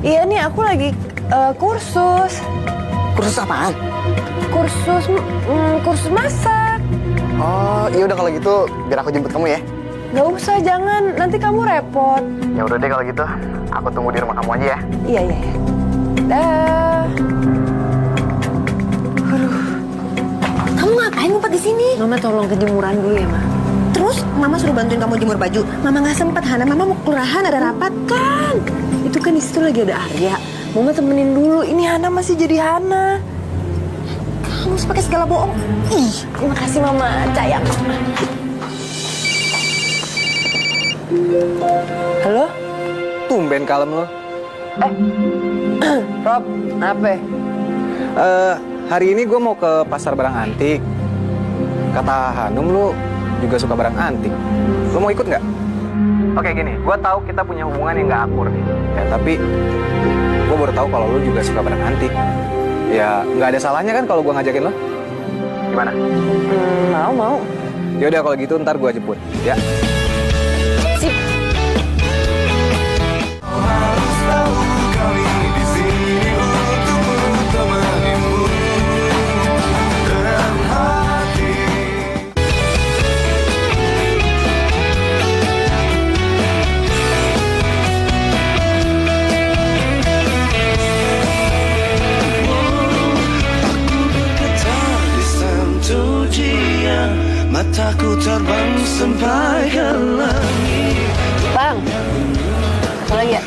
iya nih aku lagi kursus. Kursus apaan? Kursus masak. Oh, iya udah kalau gitu biar aku jemput kamu ya. Gak usah, jangan. Nanti kamu repot. Ya udah deh kalau gitu. Aku tunggu di rumah kamu aja ya. Iya. Dah. Kamu ngapain ngumpet di sini? Mama tolong kejemuran dulu ya, Ma. Terus mama suruh bantuin kamu jemur baju. Mama nggak sempet, Hana. Mama mau kelurahan, ada rapat kan? Itu kan di situ lagi ada Arya. Mama temenin dulu. Ini Hana masih jadi Hana. Kamu pakai segala bohong. Ih, Terima kasih Mama. Sayang. Halo? Tumben kalem lo. Rob, apa? Hari ini gue mau ke pasar barang antik. Kata Hanum lu juga suka barang antik. Lu mau ikut nggak? Oke gini, gue tahu kita punya hubungan yang gak akur nih. Ya tapi gue baru tahu kalau lo juga suka barang antik. Ya nggak ada salahnya kan kalau gue ngajakin lo. Gimana? Mau. Yaudah kalau gitu ntar gue jemput, ya. Sip. Harus tahu kami di sini untuk menemanimu dengan hati. Aku bergetar di sentuh dia, mataku terbang sampai ke langit. Bang, apa lagi ya?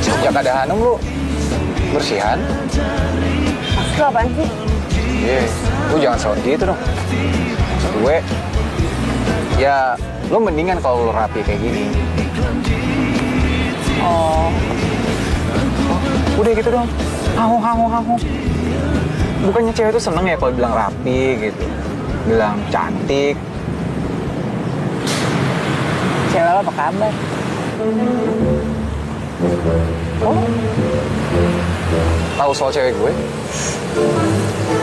Sejak ada Hanum lu bersihan. Maksud lu apaan sih? Iya, lu jangan selalu gitu dong. Maksud gue, ya lu mendingan kalau lu rapi kayak gini. Oh, Udah gitu dong. Hahu. Bukannya cewek tuh seneng ya kalau bilang rapi gitu. Bilang cantik. cewek lo apa kabar? Oh, tahu soal cewek gue?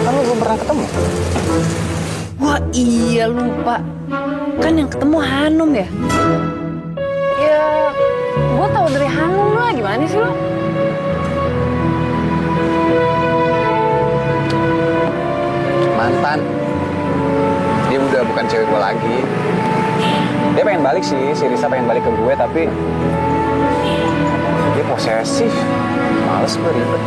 Kan lu belum pernah ketemu. Wah iya lupa. Kan yang ketemu Hanum ya? Ya, gue tahu dari Hanum lah. Gimana sih lo? Mantan. Dia udah bukan cewek gue lagi. Dia pengen balik sih, si Risa pengen balik ke gue, tapi dia posesif. Males gue ribet.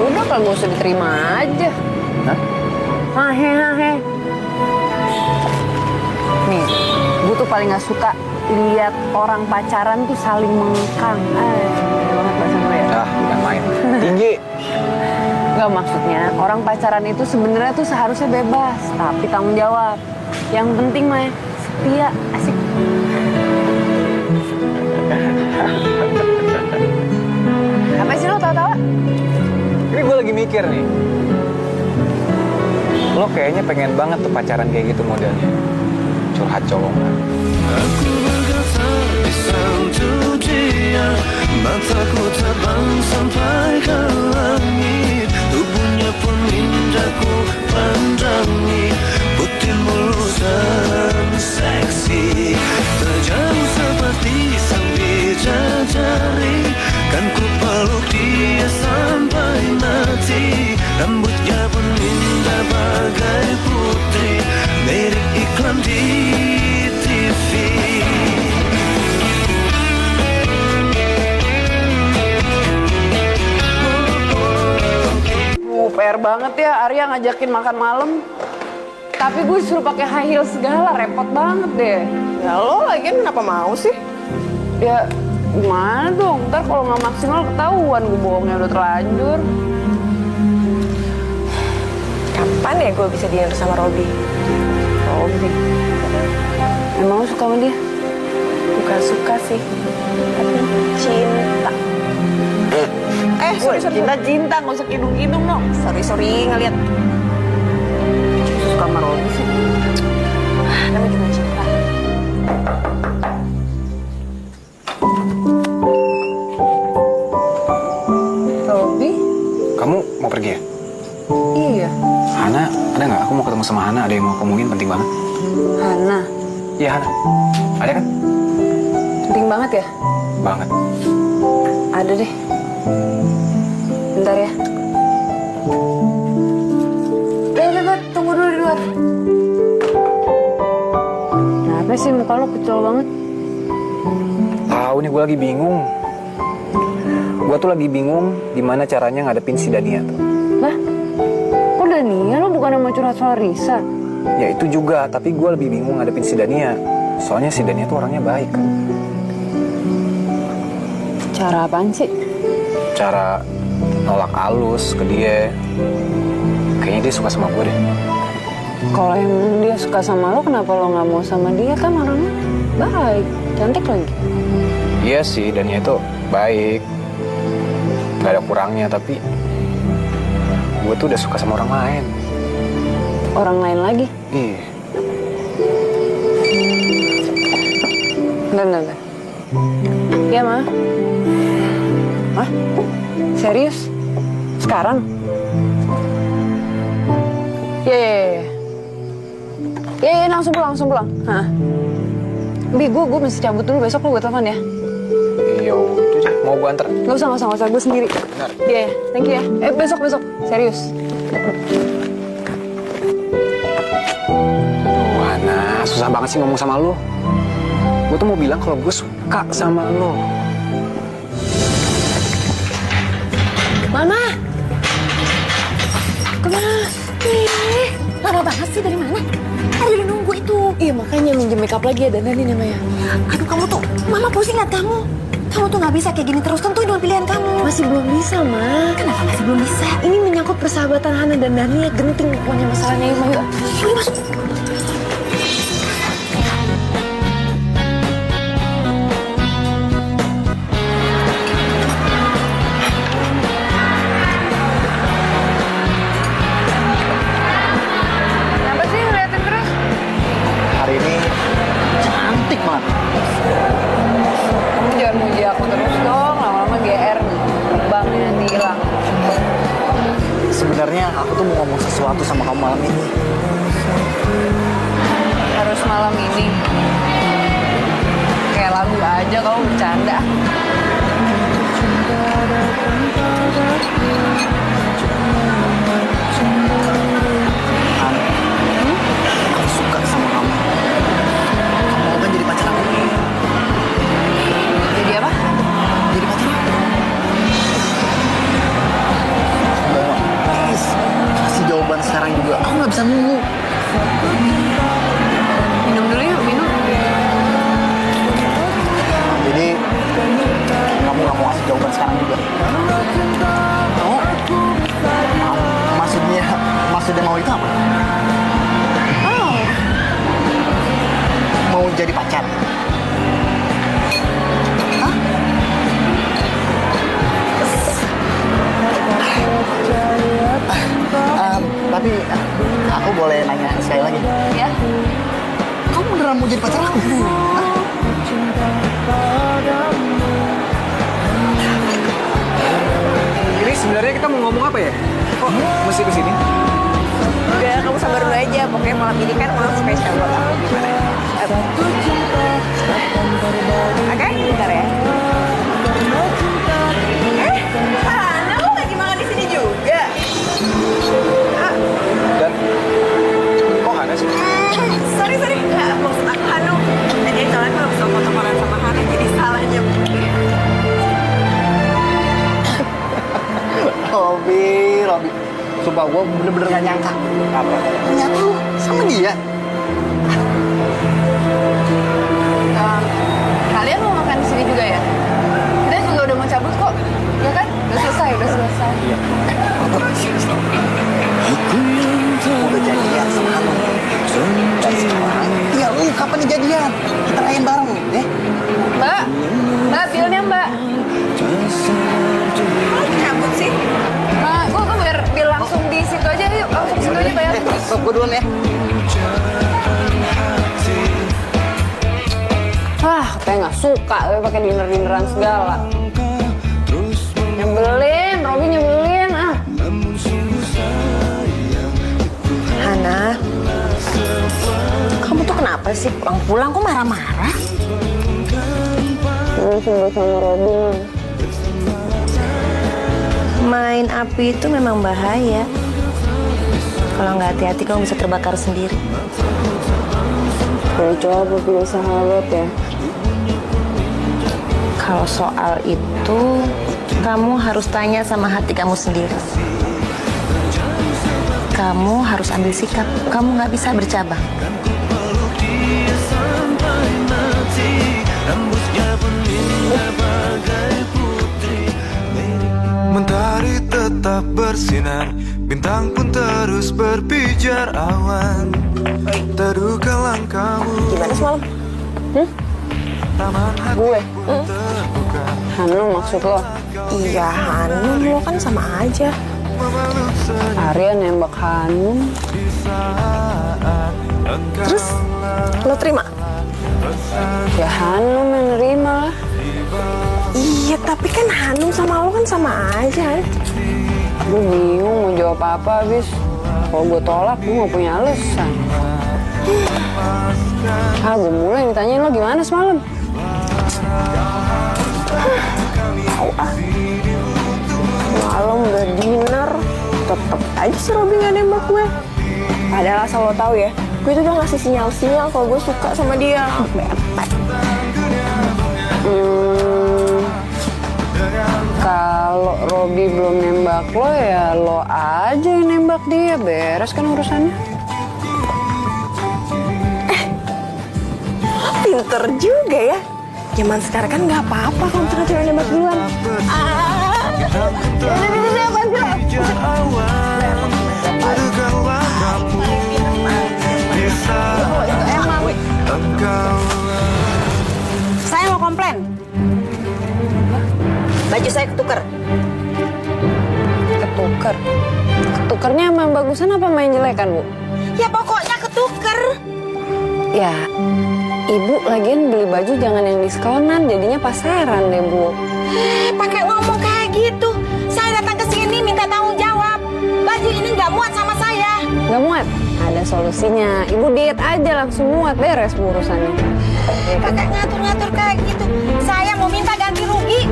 Udah kalau gak usah diterima aja. Hah? Hahe. Nih, gue tuh paling gak suka lihat orang pacaran tuh saling mengekang. Banget bahasa gue ya. Ah, bukan main. Tinggi. Gak, maksudnya orang pacaran itu sebenarnya tuh seharusnya bebas, tapi tanggung jawab. Yang penting mah setia, asik. Apa sih lo tawa-tawa? Ini gue lagi mikir nih. Lo kayaknya pengen banget tuh pacaran kayak gitu modelnya. Curhat colongan. Aku bergetar di sentuh dia, mataku terbang sampai ke langit. Tubuhnya pun indah ku pandangi, putih mulus dan seksi, tajam seperti sang bidadari. Kan ku peluk dia sampai mati, rambutnya pun indah bagai putri, mirip iklan di TV. PR banget ya Arya ngajakin makan malam. Tapi gue suruh pakai high heels segala, repot banget deh. Ya lo lagian kenapa mau sih? Ya gimana dong, ntar kalau nggak maksimal ketahuan gue bohongnya udah terlanjur. Kapan ya gue bisa dinner sama Robi? Robi, emang lo suka sama dia? Bukan suka sih, tapi cinta. Sorry. Cinta, nggak usah kidung-kidung dong. Sorry, ngeliat. Suka sama Robi sih. Namanya juga cinta. Robi? Kamu mau pergi ya? Iya. Hana, ada nggak? Aku mau ketemu sama Hana, ada yang mau ngomongin penting banget. Hana, Iya Hana, ada kan? penting banget ya? Banget. Ada deh. Bentar ya. Udah, tunggu dulu di luar. Kenapa sih muka lo kecil banget? Tahu nih gue lagi bingung. Gue tuh lagi bingung gimana caranya ngadepin si Dania tuh. Lah, kok Dania lo bukan yang mau curhat soal Risa? Ya itu juga, tapi gue lebih bingung ngadepin si Dania. Soalnya si Dania tuh orangnya baik kan. Cara apaan sih? Cara nolak halus ke dia. Kayaknya dia suka sama gue deh. Kalau emang dia suka sama lo, kenapa lo nggak mau sama dia? Kan orangnya baik, cantik lagi. Iya sih, Dania itu baik. Gak ada kurangnya, tapi gue tuh udah suka sama orang lain. Orang lain lagi? Iya. Bentar. Iya, Ma. Hah? Serius? Sekarang? Iya, langsung pulang. Hah? Bi, gue mesti cabut dulu, besok lo gue telepon ya. Iya, udah deh. Mau gue anter? Gak usah, gue sendiri. Benar. Iya, thank you ya. Besok, serius. Wah, Hana, susah banget sih ngomong sama lo. Gue tuh mau bilang kalau gue suka sama lo. Mama! Kemana? Lama banget sih, dari mana? Dari nunggu itu. Iya, makanya minjem makeup lagi ya, dandanin ya, Maya. Aduh, kamu tuh, Mama pusing liat kamu. Kamu tuh nggak bisa kayak gini terus, tentuin dong pilihan kamu. Masih belum bisa, Ma. Kenapa masih belum bisa? Ini menyangkut persahabatan Hana dan Dani, genting pokoknya masalahnya. Yuk. Yuk, masuk. Kenapa sih ngeliatin terus? Hari ini cantik banget. Kamu jangan muji aku terus dong, lama-lama GR nih. Terbang nih, nanti hilang. Sebenarnya aku tuh mau ngomong sesuatu sama kamu malam ini. Harus malam ini. Kayak lagu aja kalau bercanda. Aku suka sama kamu. Kamu mau kan jadi pacar aku? Jadi apa? Jadi pacar aku? Please, kasih jawaban sekarang juga. Aku nggak bisa nunggu. Minum dulu yuk, minum. Jadi kamu nggak mau kasih jawaban sekarang juga? Mau? Maksudnya mau itu apa? Mau jadi pacar? Hah? Tapi aku boleh nanya sekali lagi. Ya. Kamu beneran mau jadi pacar aku? Hah? Ini sebenarnya kita mau ngomong apa ya? Kok mesti kesini? Udah, kamu sabar dulu aja. Pokoknya malam ini kan malam spesial buat aku. Gimana? Oke, bentar ya. Hana, lo lagi makan di sini juga? Dan kok Hana sih? Sorry. Nggak, maksud aku Hanu. Tadi soalnya kalau bisa foto-fotoan sama Hana, jadi salah nyebut. Robi. Sumpah gue bener-bener gak nyangka. Apa? Ternyata lu sama dia. Kalian mau makan di sini juga ya? Kita juga udah mau cabut kok. Ya kan? Udah selesai. Iya. Udah jadian sama kamu. Dan sekarang, ya lu kapan nih jadian? Kita rayain bareng, ya? Mbak, bilnya Mbak. Lo cabut sih? Mbak, gue biar langsung di situ aja yuk. Langsung di situ aja bayar. Gue duluan ya. Katanya nggak suka, tapi pakai dinner-dinneran segala. Nyebelin, Robi nyebelin. Hana, kamu tuh kenapa sih pulang-pulang kok marah-marah? Sebel sama Robi. Main api itu memang bahaya. Kalau nggak hati-hati kamu bisa terbakar sendiri. Pilih cowok apa pilih sahabat ya? Kalau soal itu, kamu harus tanya sama hati kamu sendiri. Kamu harus ambil sikap. Kamu nggak bisa bercabang. Mentari tetap bersinar, bintang pun terus berpijar awan. Terduga langkahmu. Gimana semalam? Gue? Hanu maksud lo? Iya, Hanu, lo kan sama aja. memeluk senyum Arya nembak Hanum. di saat engkau Terus lo terima? Ya Hanum yang nerima lah. Iya, tapi kan Hanum sama lo kan sama aja. Gue bingung mau jawab apa abis. Kalau gue tolak, gue gak punya alasan. Gue mulai ditanyain lo gimana semalam. Malam udah dinner, tetep aja si Robby gak nembak gue. Padahal asal lo tahu ya, gue tuh udah ngasih sinyal-sinyal kalau gue suka sama dia. Kalau Robby belum nembak lo ya lo aja yang nembak dia. Beres kan urusannya. Pinter juga ya. Zaman sekarang kan nggak apa-apa kalau misalnya cewek nembak duluan. hujan awan teduhkanlah kamu di saat engkau Saya mau komplain. Baju saya ketuker. Ketuker. Ketukernya emang bagusan apa main jelekan, Bu? Ya pokoknya ketuker. Ya, Ibu lagian beli baju jangan yang diskonan, jadinya pasaran deh, Bu. Pakai ngomong kayak gitu. Saya datang ke sini minta tanggung jawab. Baju ini nggak muat sama saya. Nggak muat? Ada solusinya. Ibu diet aja langsung muat, beres Bu urusannya. Pakai ngatur-ngatur kayak gitu. Saya mau minta ganti rugi.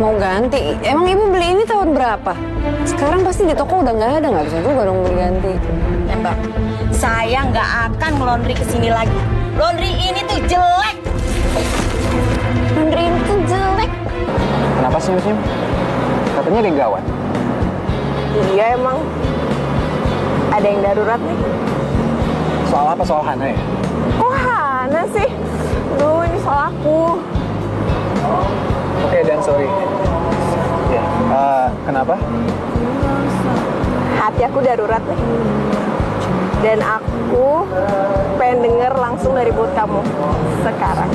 Mau ganti? Emang Ibu beli ini tahun berapa? Sekarang pasti di toko udah nggak ada, nggak bisa juga dong beli ganti. Mbak, saya nggak akan ngelondri ke sini lagi. Laundry ini tuh jelek. Laundry ini tuh jelek. Kenapa senyum-senyum? Katanya ada yang gawat. Iya emang. Ada yang darurat nih. Soal apa? Soal Hana ya? Kok Hana sih? Duh, ini soal aku. Oke, dan sorry. Ya, kenapa? Hati aku darurat nih. Dan aku pengen denger langsung dari mulut kamu sekarang.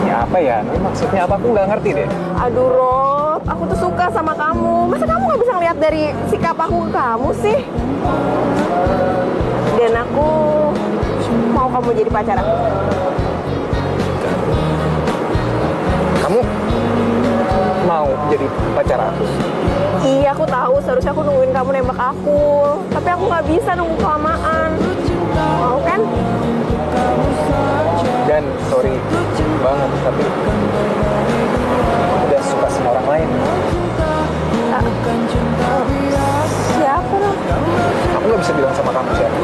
Ya apa ya? Ini maksudnya apa? Aku nggak ngerti deh. Aduh Rob, aku tuh suka sama kamu. Masa kamu gak bisa ngeliat dari sikap aku ke kamu sih? Dan aku mau kamu jadi pacar aku. Kamu mau jadi pacar aku? Iya, aku tahu. Seharusnya aku nungguin kamu nembak aku. Tapi aku nggak bisa nunggu kelamaan. Mau kan? Dan sorry banget, tapi udah suka sama orang lain. Siapa Rob? Aku nggak bisa bilang sama kamu siapa.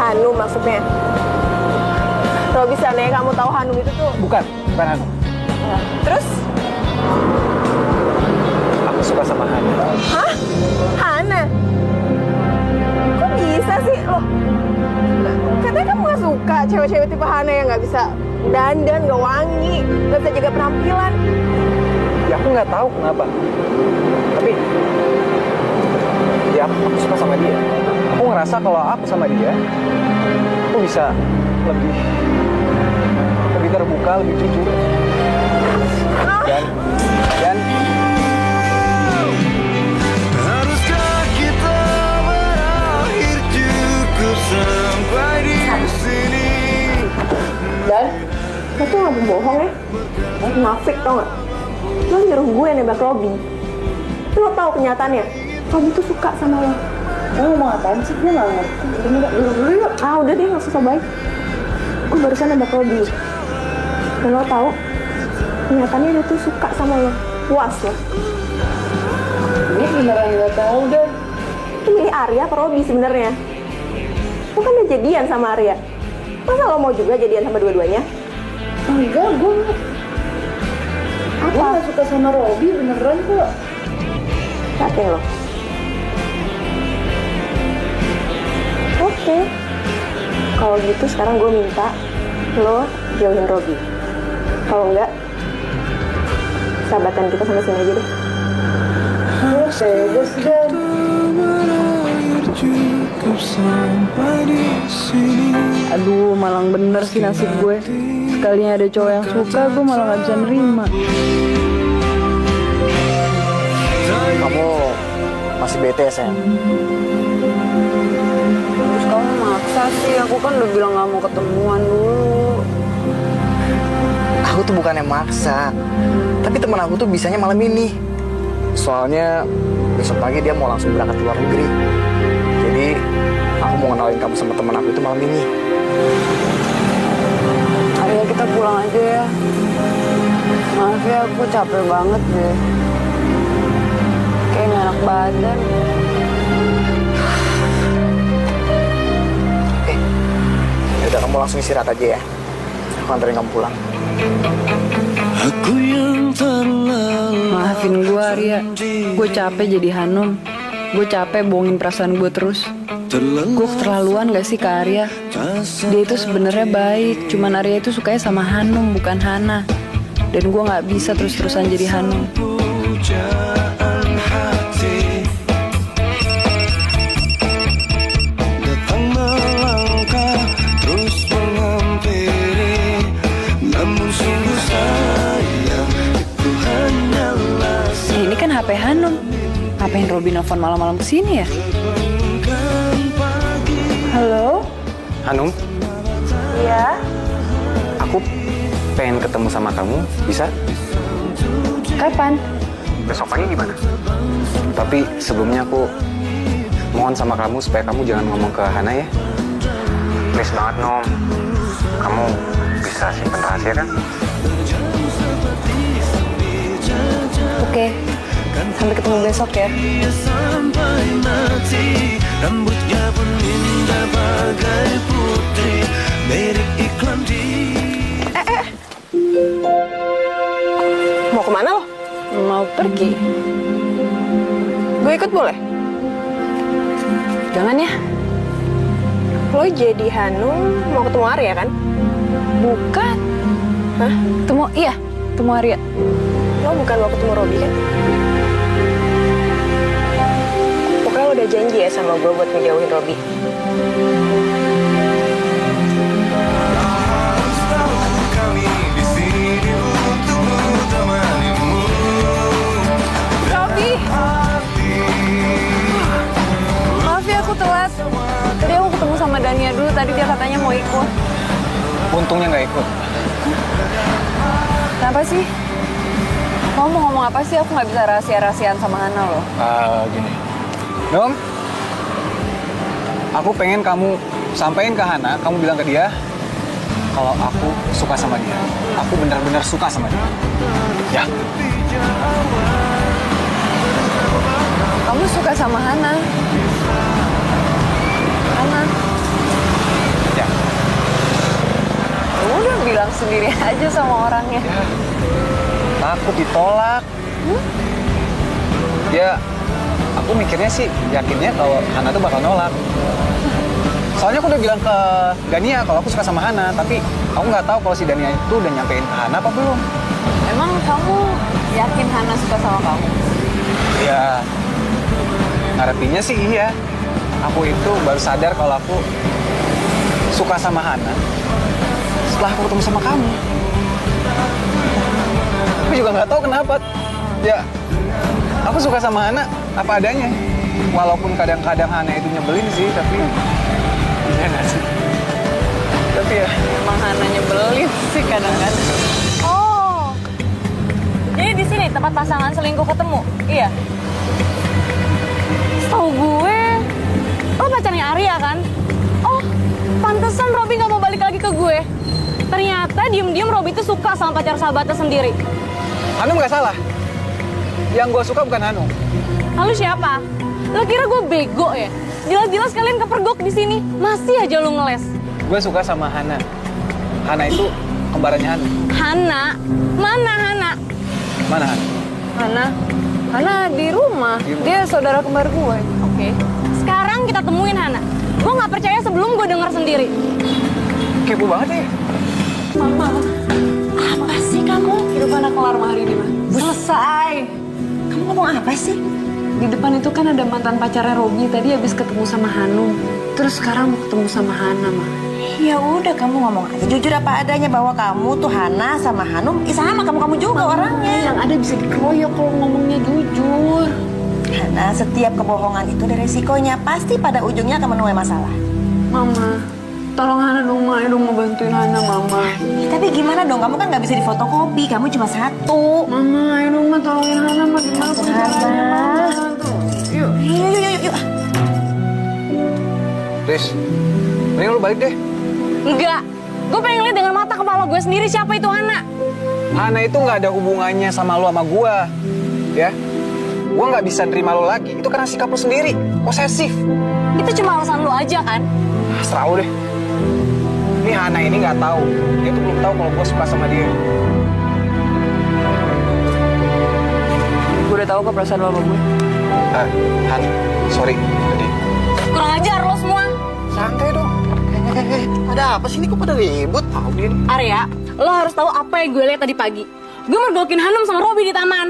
Hanum maksudnya. Robi, seandainya kamu tahu Hanum itu tuh. Bukan Hana. Terus? Aku suka sama Hana. Hah? Hana? Kok bisa sih? Loh, katanya kamu gak suka cewek-cewek tipe Hana yang gak bisa dandan, gak wangi, gak bisa jaga penampilan. Ya aku nggak tahu kenapa. Tapi ya aku suka sama dia. Aku ngerasa kalau aku sama dia, aku bisa lebih terbuka, lebih jujur. Dan haruskah kita berakhir cukup sampai di sini. Dan, lo tuh gak bohong ya? Munafik tau gak? Lo nyuruh gue nembak Robi. Lo tau kenyataannya? Robi tuh suka sama lo. Lo ngomong apaan sih? Gue gak ngerti. Dulu yuk. Ah udah deh, gak usah baik. Gue barusan nembak Robi. Dan lo tau, kenyataannya dia tuh suka sama lo. Puas lo. Ini beneran nggak tahu deh. Lo milih Arya apa Robi sebenarnya? Lo kan udah jadian sama Arya. Masa lo mau juga jadian sama dua-duanya? Enggak, gue nggak suka sama Robi beneran kok. Yakin lo? Oke. Kalau gitu sekarang gue minta lo jauhin Robi. Kalau enggak, sahabatan kita sampai sini aja deh. Serius dan Cukup sampai di sini. aduh, malang bener sih nasib gue. Sekalinya ada cowok yang suka, gue malah nggak bisa nerima. Kamu masih bete ya, sayang? Terus kamu maksa sih, aku kan udah bilang gak mau ketemuan dulu. Aku tuh bukannya maksa, tapi teman aku tuh bisanya malam ini. Soalnya besok pagi dia mau langsung berangkat ke luar negeri. Jadi aku mau kenalin kamu sama teman aku itu malam ini. Arya, kita pulang aja ya. Maaf ya, aku capek banget deh. Kayak gak enak badan. Yaudah, kamu langsung istirahat aja ya. Aku anterin kamu pulang. Aku yang terlalu Maafin gue, Arya. Gue capek jadi Hanum. Gue capek bohongin perasaan gue terus. Gue keterlaluan gak sih ke Arya? Dia itu sebenarnya baik. Cuman Arya itu sukanya sama Hanum, bukan Hana. Dan gue gak bisa terus-terusan jadi Hanum. pujaan hati datang melangkah terus menghampiri, namun sungguh sayang itu hanyalah Ini kan HP Hanum. Ngapain Robby nelfon malam-malam kesini ya? Halo? Hanum, Iya. aku pengen ketemu sama kamu, bisa? Kapan? Besok pagi gimana? Tapi sebelumnya aku mohon sama kamu supaya kamu jangan ngomong ke Hana ya. Please banget, Nom. Kamu bisa simpen rahasia kan? Oke. Sampai ketemu besok ya. sampai mati, rambutnya pun indah bagai putri, mirip iklan di Mau kemana lo? Mau pergi? Gue ikut boleh? Jangan ya. Lo jadi Hanum mau ketemu Arya kan? Bukan. Hah? Temu Arya. Lo bukan mau ketemu Robby kan? Pokoknya lo udah janji ya sama gue buat ngejauhin Robby. kami di sini untuk menemanimu. Robby! Maaf ya aku telat. Tadi aku ketemu sama Dania dulu. Tadi dia katanya mau ikut. Untungnya nggak ikut. Kenapa sih? Kamu mau ngomong apa sih? Aku nggak bisa rahasia-rahasiaan sama Hana loh. Gini. Nom, aku pengen kamu sampein ke Hana, kamu bilang ke dia kalau aku suka sama dia. Aku benar-benar suka sama dia. Ya. Kamu suka sama Hana? Hana? Ya. Udah bilang sendiri aja sama orangnya. Takut ditolak. Ya, aku mikirnya sih yakinnya kalau Hana tuh bakal nolak. Soalnya aku udah bilang ke Dania kalau aku suka sama Hana, tapi aku nggak tahu kalau si Dania itu udah nyampein ke Hana apa belum. Emang kamu yakin Hana suka sama kamu? Ya, harapinya sih iya. Aku itu baru sadar kalau aku suka sama Hana setelah aku ketemu sama kamu. Aku juga nggak tahu kenapa. Ya, aku suka sama Hana apa adanya. Walaupun kadang-kadang Hana itu nyebelin sih, tapi iya nggak sih? Tapi ya, Emang Hana nyebelin sih kadang-kadang. Oh, jadi di sini tempat pasangan selingkuh ketemu? Iya. Setahu gue, lo pacarnya Arya kan? Oh, pantesan Robby nggak mau balik lagi ke gue. Ternyata diem-diem Robby tuh suka sama pacar sahabatnya sendiri. Hanum nggak salah. Yang gue suka bukan Hanum. Lalu siapa? Lo kira gue bego ya? Jelas-jelas kalian kepergok di sini, masih aja lo ngeles. Gue suka sama Hana. Hana itu kembarannya Hanum. Hana? Mana Hana? Mana Hana? Hana di rumah. Dia saudara kembar gue. Oke. Sekarang kita temuin Hana. Gue nggak percaya sebelum gue denger sendiri. Kepo banget ya. Mama, apa sih kamu? Hidup anak kelar mah hari ini mah. Selesai. Kamu ngomong apa sih? Di depan itu kan ada mantan pacarnya Robby. Tadi habis ketemu sama Hanum. Terus sekarang mau ketemu sama Hana mah. Ya udah kamu ngomong aja jujur apa adanya bahwa kamu tuh Hana sama Hanum sama kamu juga orangnya. Yang ada bisa dikeroyok kalau ngomongnya jujur. Karena setiap kebohongan itu ada resikonya. Pasti pada ujungnya akan menuai masalah. Mama, tolong Hana dong, Ma. Edo mau bantuin Hana, Mama. Tapi gimana dong? Kamu kan nggak bisa difotokopi. Kamu cuma satu. Mama, ayo dong, Ma. Tolongin Hana, Ma. Gimana pun caranya, Ma. Yuk. Yuk. Riz, mending lu balik deh. Enggak. Gue pengen lihat dengan mata kepala gue sendiri siapa itu Hana. Hana itu nggak ada hubungannya sama lu sama gua, ya. Gua nggak bisa nerima lu lagi. Itu karena sikap lu sendiri, posesif. Itu cuma alasan lu aja kan? Serah lu deh. Ini Hana ini nggak tahu. Dia tuh belum tahu kalau gua suka sama dia. Gue udah tahu kok perasaan lo sama gue. Han, sorry tadi. Kurang ajar lo semua. Santai dong. Ada apa sih ini kok pada ribut? Tahu dia nih. Arya, lo harus tahu apa yang gue lihat tadi pagi. Gue mergokin Hanum sama Robi di taman.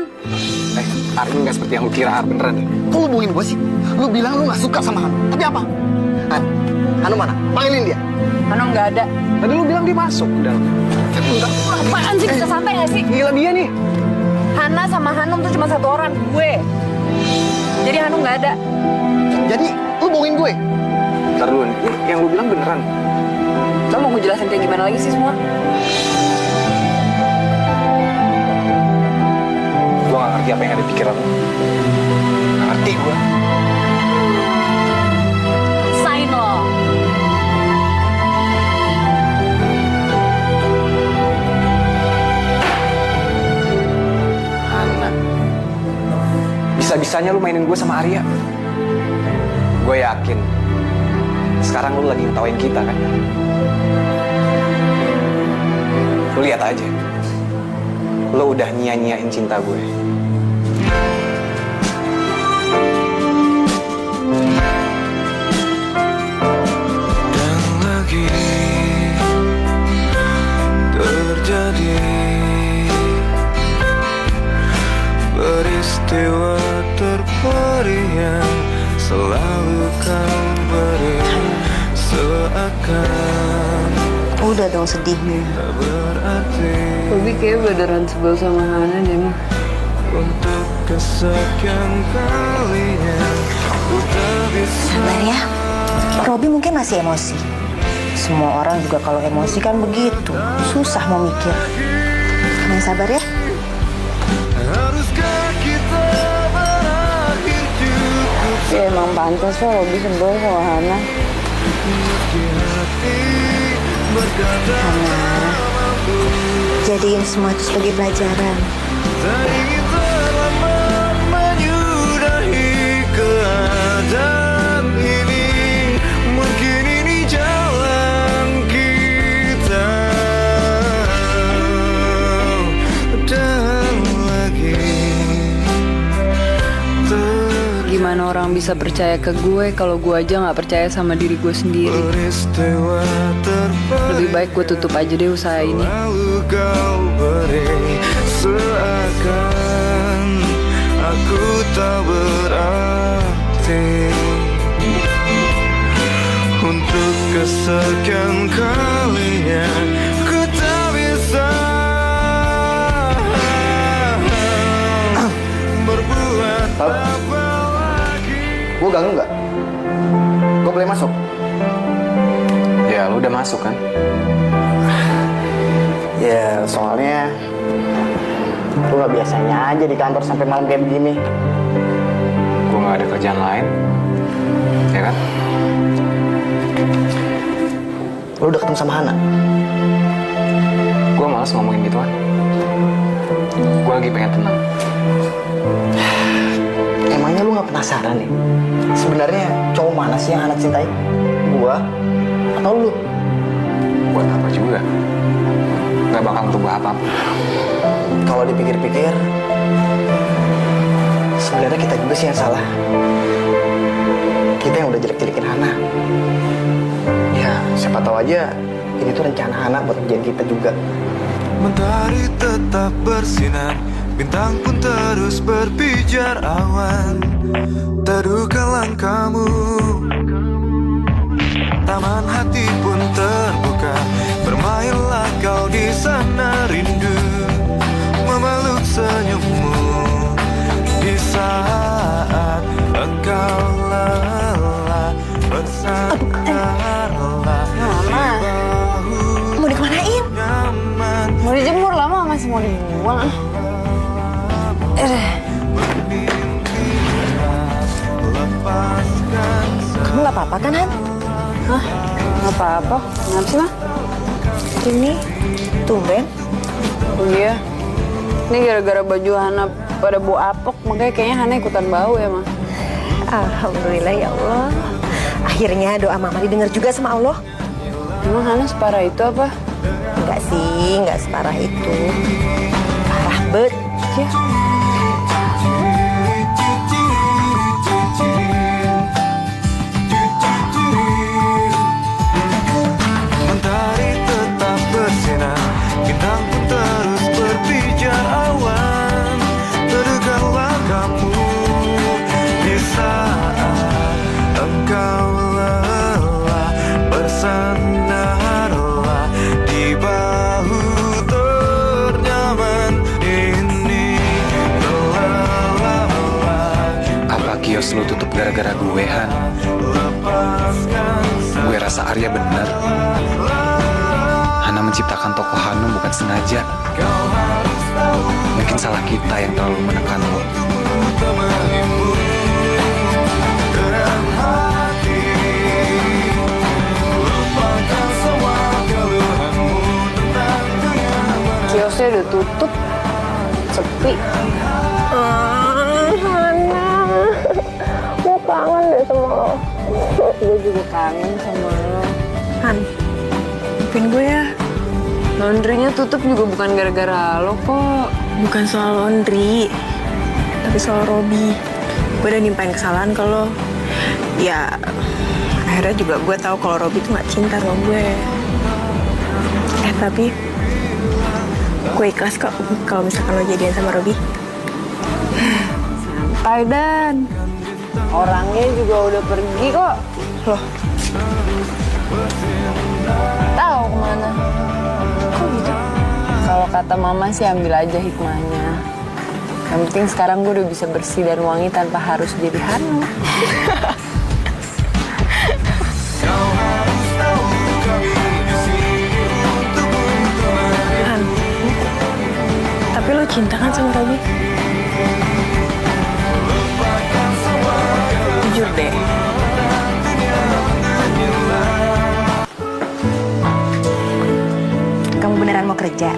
Arya nggak seperti yang lu kira, beneran deh. Kok lu hubungin gue sih? Lu bilang lu gak suka sama Hanu. Tapi apa? Hanu mana? Panggilin dia. Hanum nggak ada. Tadi lu bilang dia masuk ke dalam. Apaan sih, bisa santai gak sih? Gila dia nih. Hana sama Hanum tuh cuma satu orang, gue. Jadi Hanum nggak ada. Jadi lu bohongin gue? Ntar dulu nih, yang lu bilang beneran. Lo mau gue jelasin kayak gimana lagi sih semua? Gue gak ngerti apa yang ada di pikiran lu. Gak ngerti gue. Sign lo. Hana. Bisa-bisanya lu mainin gue sama Arya. Gue yakin sekarang lu lagi ngetawain kita kan. Lu lihat aja, lu udah nyia-nyiain cinta gue. Dan lagi terjadi peristiwa terperih yang selalu kau beri, seakan Udah dong sedihnya. tak berarti Robi kayak beneran sebel sama Hana deh, Ma. untuk kesekian kalinya ku tak bisa. Sabar ya. Robi mungkin masih emosi. Semua orang juga kalau emosi kan begitu. Susah mau mikir. Kamu yang sabar ya. Haruskah kita berakhir cukup Ya emang pantas kok Robi sebel sama Hana. di hati berkata Jadiin semua itu sebagai pelajaran. tak ingin terlambat menyudahi keadaan ini. Mungkin ini jalan kita. Dan lagi Gimana orang bisa percaya ke gue kalau gue aja nggak percaya sama diri gue sendiri? peristiwa terperih Lebih baik gue tutup aja deh usaha ini. lalu kau beri, seakan aku tak berarti. Untuk kesekian kalinya ku tak bisa berbuat apa lagi. Gue ganggu nggak? Gue boleh masuk? Ya lu udah masuk kan? Ya soalnya lu gak biasanya aja di kantor sampai malam kayak begini. Gue gak ada kerjaan lain, ya kan? Lu udah ketemu sama Hana? Gue malas ngomongin gituan. Gue lagi pengen tenang. Emangnya lu gak penasaran nih? Sebenarnya cowok mana sih yang Hana cintai? Gua atau lu? Buat apa juga? Gak bakal berubah apa-apa. Kalau dipikir-pikir, sebenarnya kita juga sih yang salah. Kita yang udah jelek-jelekin Hana. Ya, siapa tahu aja ini tuh rencana Hana buat ngerjain kita juga. Mentari tetap bersinar, bintang pun terus berpijar, awan teduhkan langkahmu. Taman hati pun terbuka, bermainlah kau di sana, rindu memeluk senyummu di saat mau dibuang. Kamu nggak apa-apa kan, Han? Hah? Nggak apa-apa. Kenapa sih, Ma? Ini tumben. Oh iya. Ini gara-gara baju Hana pada bau apok, makanya kayaknya Hana ikutan bau ya, Ma. Alhamdulillah ya Allah. Akhirnya doa Mama didengar juga sama Allah. Emang Hana separah itu apa? Enggak sih, enggak separah itu. Parah bet. Ya. Mentari tetap bersinar, bintang pun terus berpijar awan. Terdengarlah kamu di saat engkau lelah, bersandarlah di bahu ternyaman ini. Lelah, Apa kios lu tutup gara-gara gue, Han? Gue rasa Arya bener. Hana menciptakan tokoh Hanum bukan sengaja. Mungkin salah kita yang terlalu menekan lo. Kiosnya udah tutup. Sepi. Hana. Gue kangen deh sama lo. Gue juga kangen sama lo. Han, maafin gue ya. Laundrynya tutup juga bukan gara-gara lo kok. Bukan soal laundry, tapi soal Robi. Gue udah nimpain kesalahan ke lo. Ya, akhirnya juga gue tahu kalau Robi tuh gak cinta sama gue. Tapi gue ikhlas kok kalau misalkan lo jadian sama Robi. Santai Dan. Orangnya juga udah pergi kok. Loh, Tahu kemana? Kok gitu? Kalau kata Mama sih ambil aja hikmahnya. Yang penting sekarang gue udah bisa bersih dan wangi tanpa harus jadi Hanum. Han, tapi lo cinta kan sama Robi? Jujur deh. Kamu beneran mau kerja?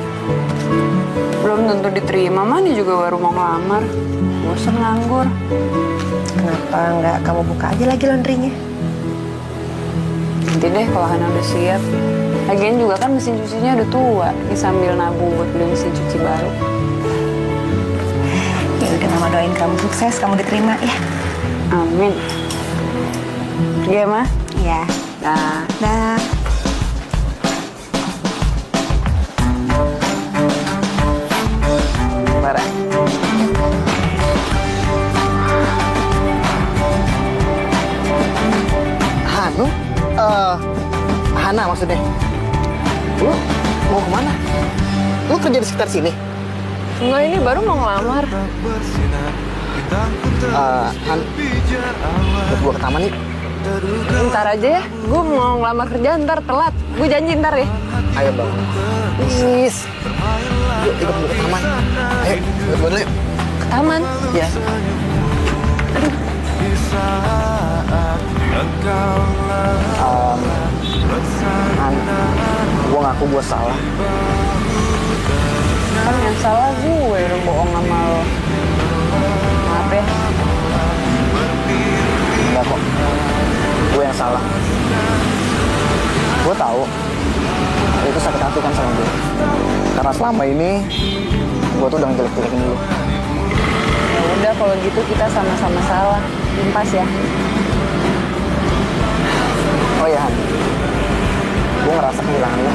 Belum tentu diterima, Mama juga baru mau ngelamar. Bosan nganggur. Kenapa nggak kamu buka aja lagi laundrynya? Nanti deh kalau Hana udah siap. Lagian juga kan mesin cucinya udah tua. Ini sambil nabung buat beli mesin cuci baru. Ya udah, Mama doain kamu sukses, kamu diterima ya. Amin. Iya, Ma? Iya. Nah. Dah. Parah. Hanum? Hana maksudnya. Lu mau kemana? Lu kerja di sekitar sini? Enggak, ini baru mau ngelamar. Han, buat gua ke taman nih. Ntar aja ya. Gue mau ngelamar kerja, ntar telat. Gue janji ntar ya. Ayo bang. Please. Yuk ikut gua ke taman. Ayo, ikut gua dulu yuk. Ke taman. Ya. Han, gua ngaku gua salah. Kan yang salah gue udah bohong sama lo. Maaf ya. Enggak kok. Gue yang salah. Gue tahu. Itu sakit hati kan sama gue. Karena selama ini gue tuh udah ngejelek-jelekin dulu. Ya udah kalau gitu kita sama-sama salah. Impas ya. Oh ya Han, gue ngerasa kehilangan lo.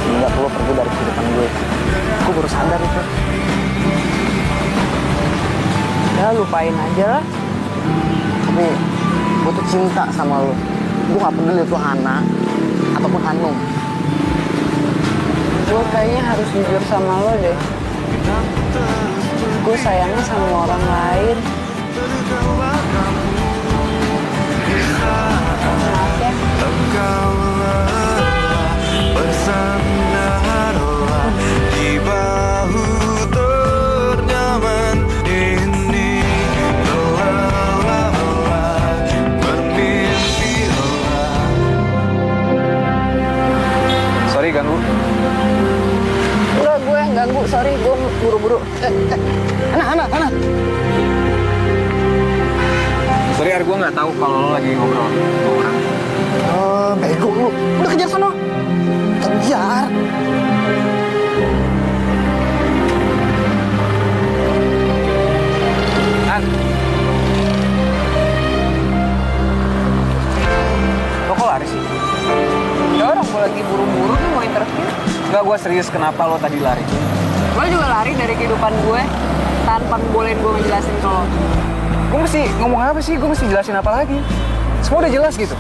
Semenjak lo pergi dari kehidupan gue. Gue baru sadar itu. Udah lupain aja lah. Tapi gue tuh cinta sama lo. Gue gak peduli itu Hana ataupun Hanum. Gue kayaknya harus jujur sama lo deh. Gue sayangnya sama orang lain. Maaf ya. Bersandarlah di bahu ganggu. Enggak, gue ganggu, sorry, gue buru-buru. Hana. Sorry, Ar, gue nggak tahu kalau lo lagi ngobrol sama orang. Bego lu. Udah kejar sono. Kejar. Han. Lo kok lari sih? Ya orang gue lagi buru-buru nih mau interview. Enggak, gue serius. Kenapa lo tadi lari? Lo juga lari dari kehidupan gue tanpa bolehin gue ngejelasin ke lo. Gue mesti ngomong apa sih? Gue mesti jelasin apa lagi? Semua udah jelas gitu.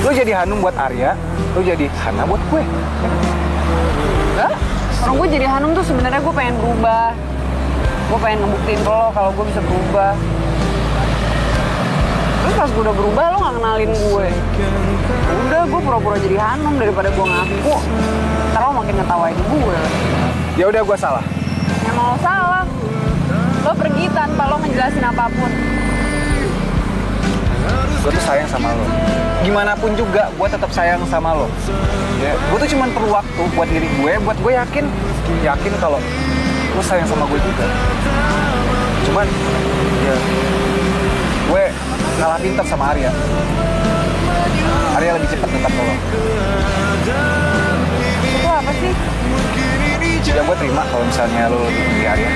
Lo jadi Hanum buat Arya, lo jadi Hana buat gue. Enggak, orang gue jadi Hanum tuh sebenarnya gue pengen berubah. Gue pengen ngebuktiin ke lo kalau gue bisa berubah. Terus pas gue udah berubah, lo gak kenalin gue. Udah, gue pura-pura jadi Hanum daripada gue ngaku. Ntar lo makin ngetawain gue. Ya udah, gue salah. Emang lo salah. Lo pergi tanpa lo ngejelasin apapun. Gue tuh sayang sama lo. Gimana pun juga, gue tetap sayang sama lo. Ya, gue tuh cuma perlu waktu buat diri gue, buat gue yakin kalau lo sayang sama gue juga. Cuman, ya, gue kalah pintar sama Arya. Arya lebih cepat minta tolong. Itu apa sih? Ya gue terima kalau misalnya lo lebih milih Arya.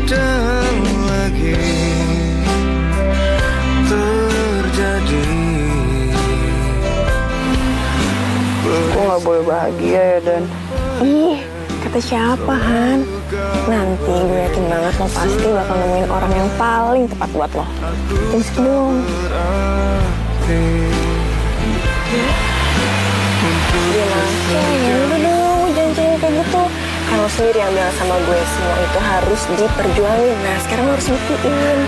Dan lagi terjadi. Gue gak boleh bahagia ya, Dan. Ih, kata siapa, Han? Nanti gue yakin banget lo pasti bakal nemuin orang yang paling tepat buat lo. Jangan sedih dong. Udah dong, jangan cengeng kayak gitu. Kan lo sendiri yang bilang sama gue, semua itu harus diperjuangin. Nah, sekarang lo harus buktiin.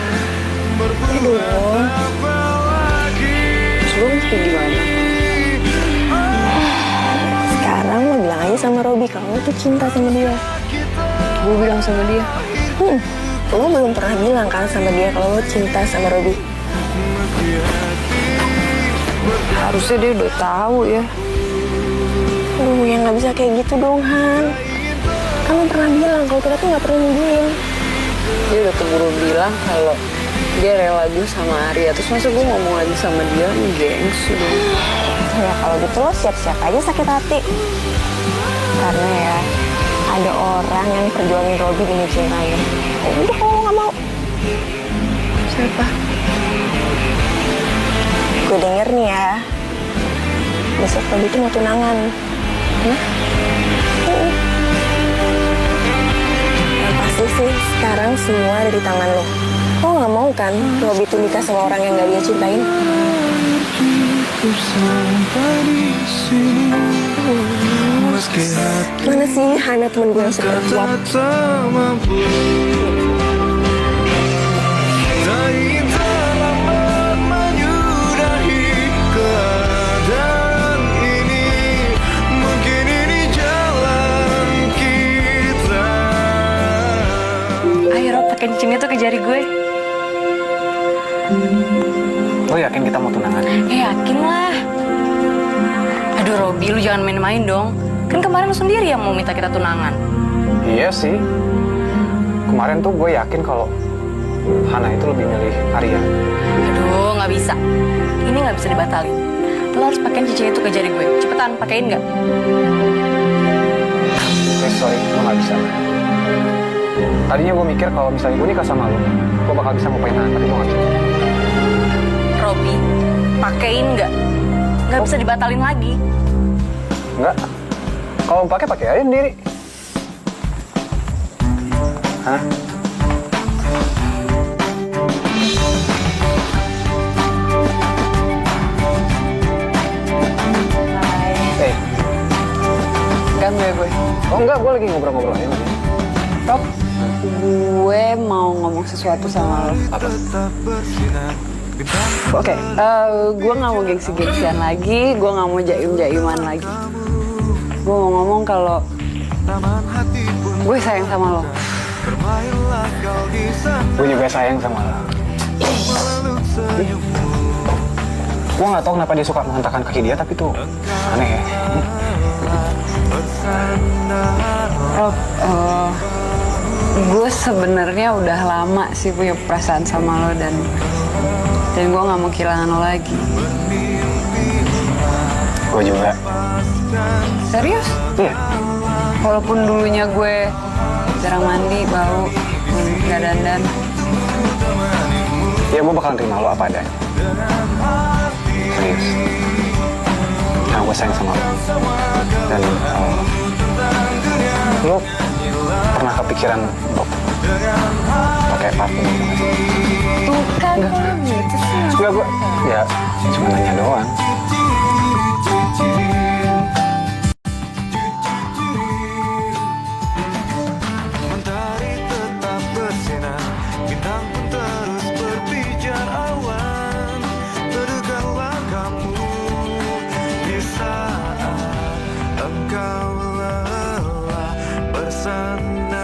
Ya dong. Terus gue mesti gimana? Sekarang lo bilang aja sama Robi kalau lo tuh cinta sama dia. Gue bilang sama dia. Lo belum pernah bilang kan sama dia kalau lo cinta sama Robi. Harusnya dia udah tahu ya. Aduh, ya nggak bisa kayak gitu dong, Han. Kan lo pernah bilang kalau kita tuh nggak perlu nungguin. Dia udah keburu bilang kalau dia rela gue sama Arya. Terus masa gue ngomong lagi sama dia? Gengsi dong. Ya kalau gitu lo siap-siap aja sakit hati. Karena ya ada orang yang perjuangin Robi demi cintanya. Udah kalau lo nggak mau. Siapa? Gue denger nih ya. Besok Robi tuh mau tunangan. Yang pasti sih sekarang semua ada di tangan lo. Lo nggak mau kan Robi tuh nikah sama orang yang nggak dia cintain? Mana sih Hana temen gue yang super kuat? Ayo Rob, pakai cincin itu ke jari gue. Lo yakin kita mau tunangan? Yakin lah. Aduh Robi, lu jangan main-main dong. Kan kemarin lu sendiri yang mau minta kita tunangan. Iya sih. Kemarin tuh gue yakin kalau Hana itu lebih milih Arya. Aduh, nggak bisa. Ini nggak bisa dibatalin. Lo harus pakein cincin itu ke jari gue. Cepetan, pakein nggak? Sorry, gue nggak bisa. Tadinya gue mikir kalau misalnya gue nikah sama lo, gue bakal bisa ngupain Hana, tapi gue nggak bisa. Robi, pakein nggak? Nggak bisa dibatalin lagi. Enggak. Kalau mau pakai aja sendiri. Hah? Hai. Ganggu ya gue? Oh enggak, gue lagi ngobrol-ngobrol aja. Rob, gue mau ngomong sesuatu sama lo. Apa? Oke, gue nggak mau gengsi-gengsian lagi, gue nggak mau jaim-jaiman lagi. Gue mau ngomong kalau gue sayang sama lo. Gue juga sayang sama lo. Gue nggak tahu kenapa dia suka menghentakkan kaki dia, tapi tuh aneh ya. Rob, gue sebenarnya udah lama sih punya perasaan sama lo dan gue nggak mau kehilangan lo lagi. Gue juga. Serius? Iya. Walaupun dulunya gue jarang mandi, bau, nggak dandan. Ya gue bakal terima lo apa adanya. Serius. Karena gue sayang sama lo. Dan lo pernah kepikiran untuk pakai parfum gitu nggak sih? Tuh kan, gitu sih. Enggak, gue ya cuma nanya doang. Mentari tetap bersinar, bintang pun terus berpijar awan. Terdekatlah kamu di saat engkau lelah bersandar.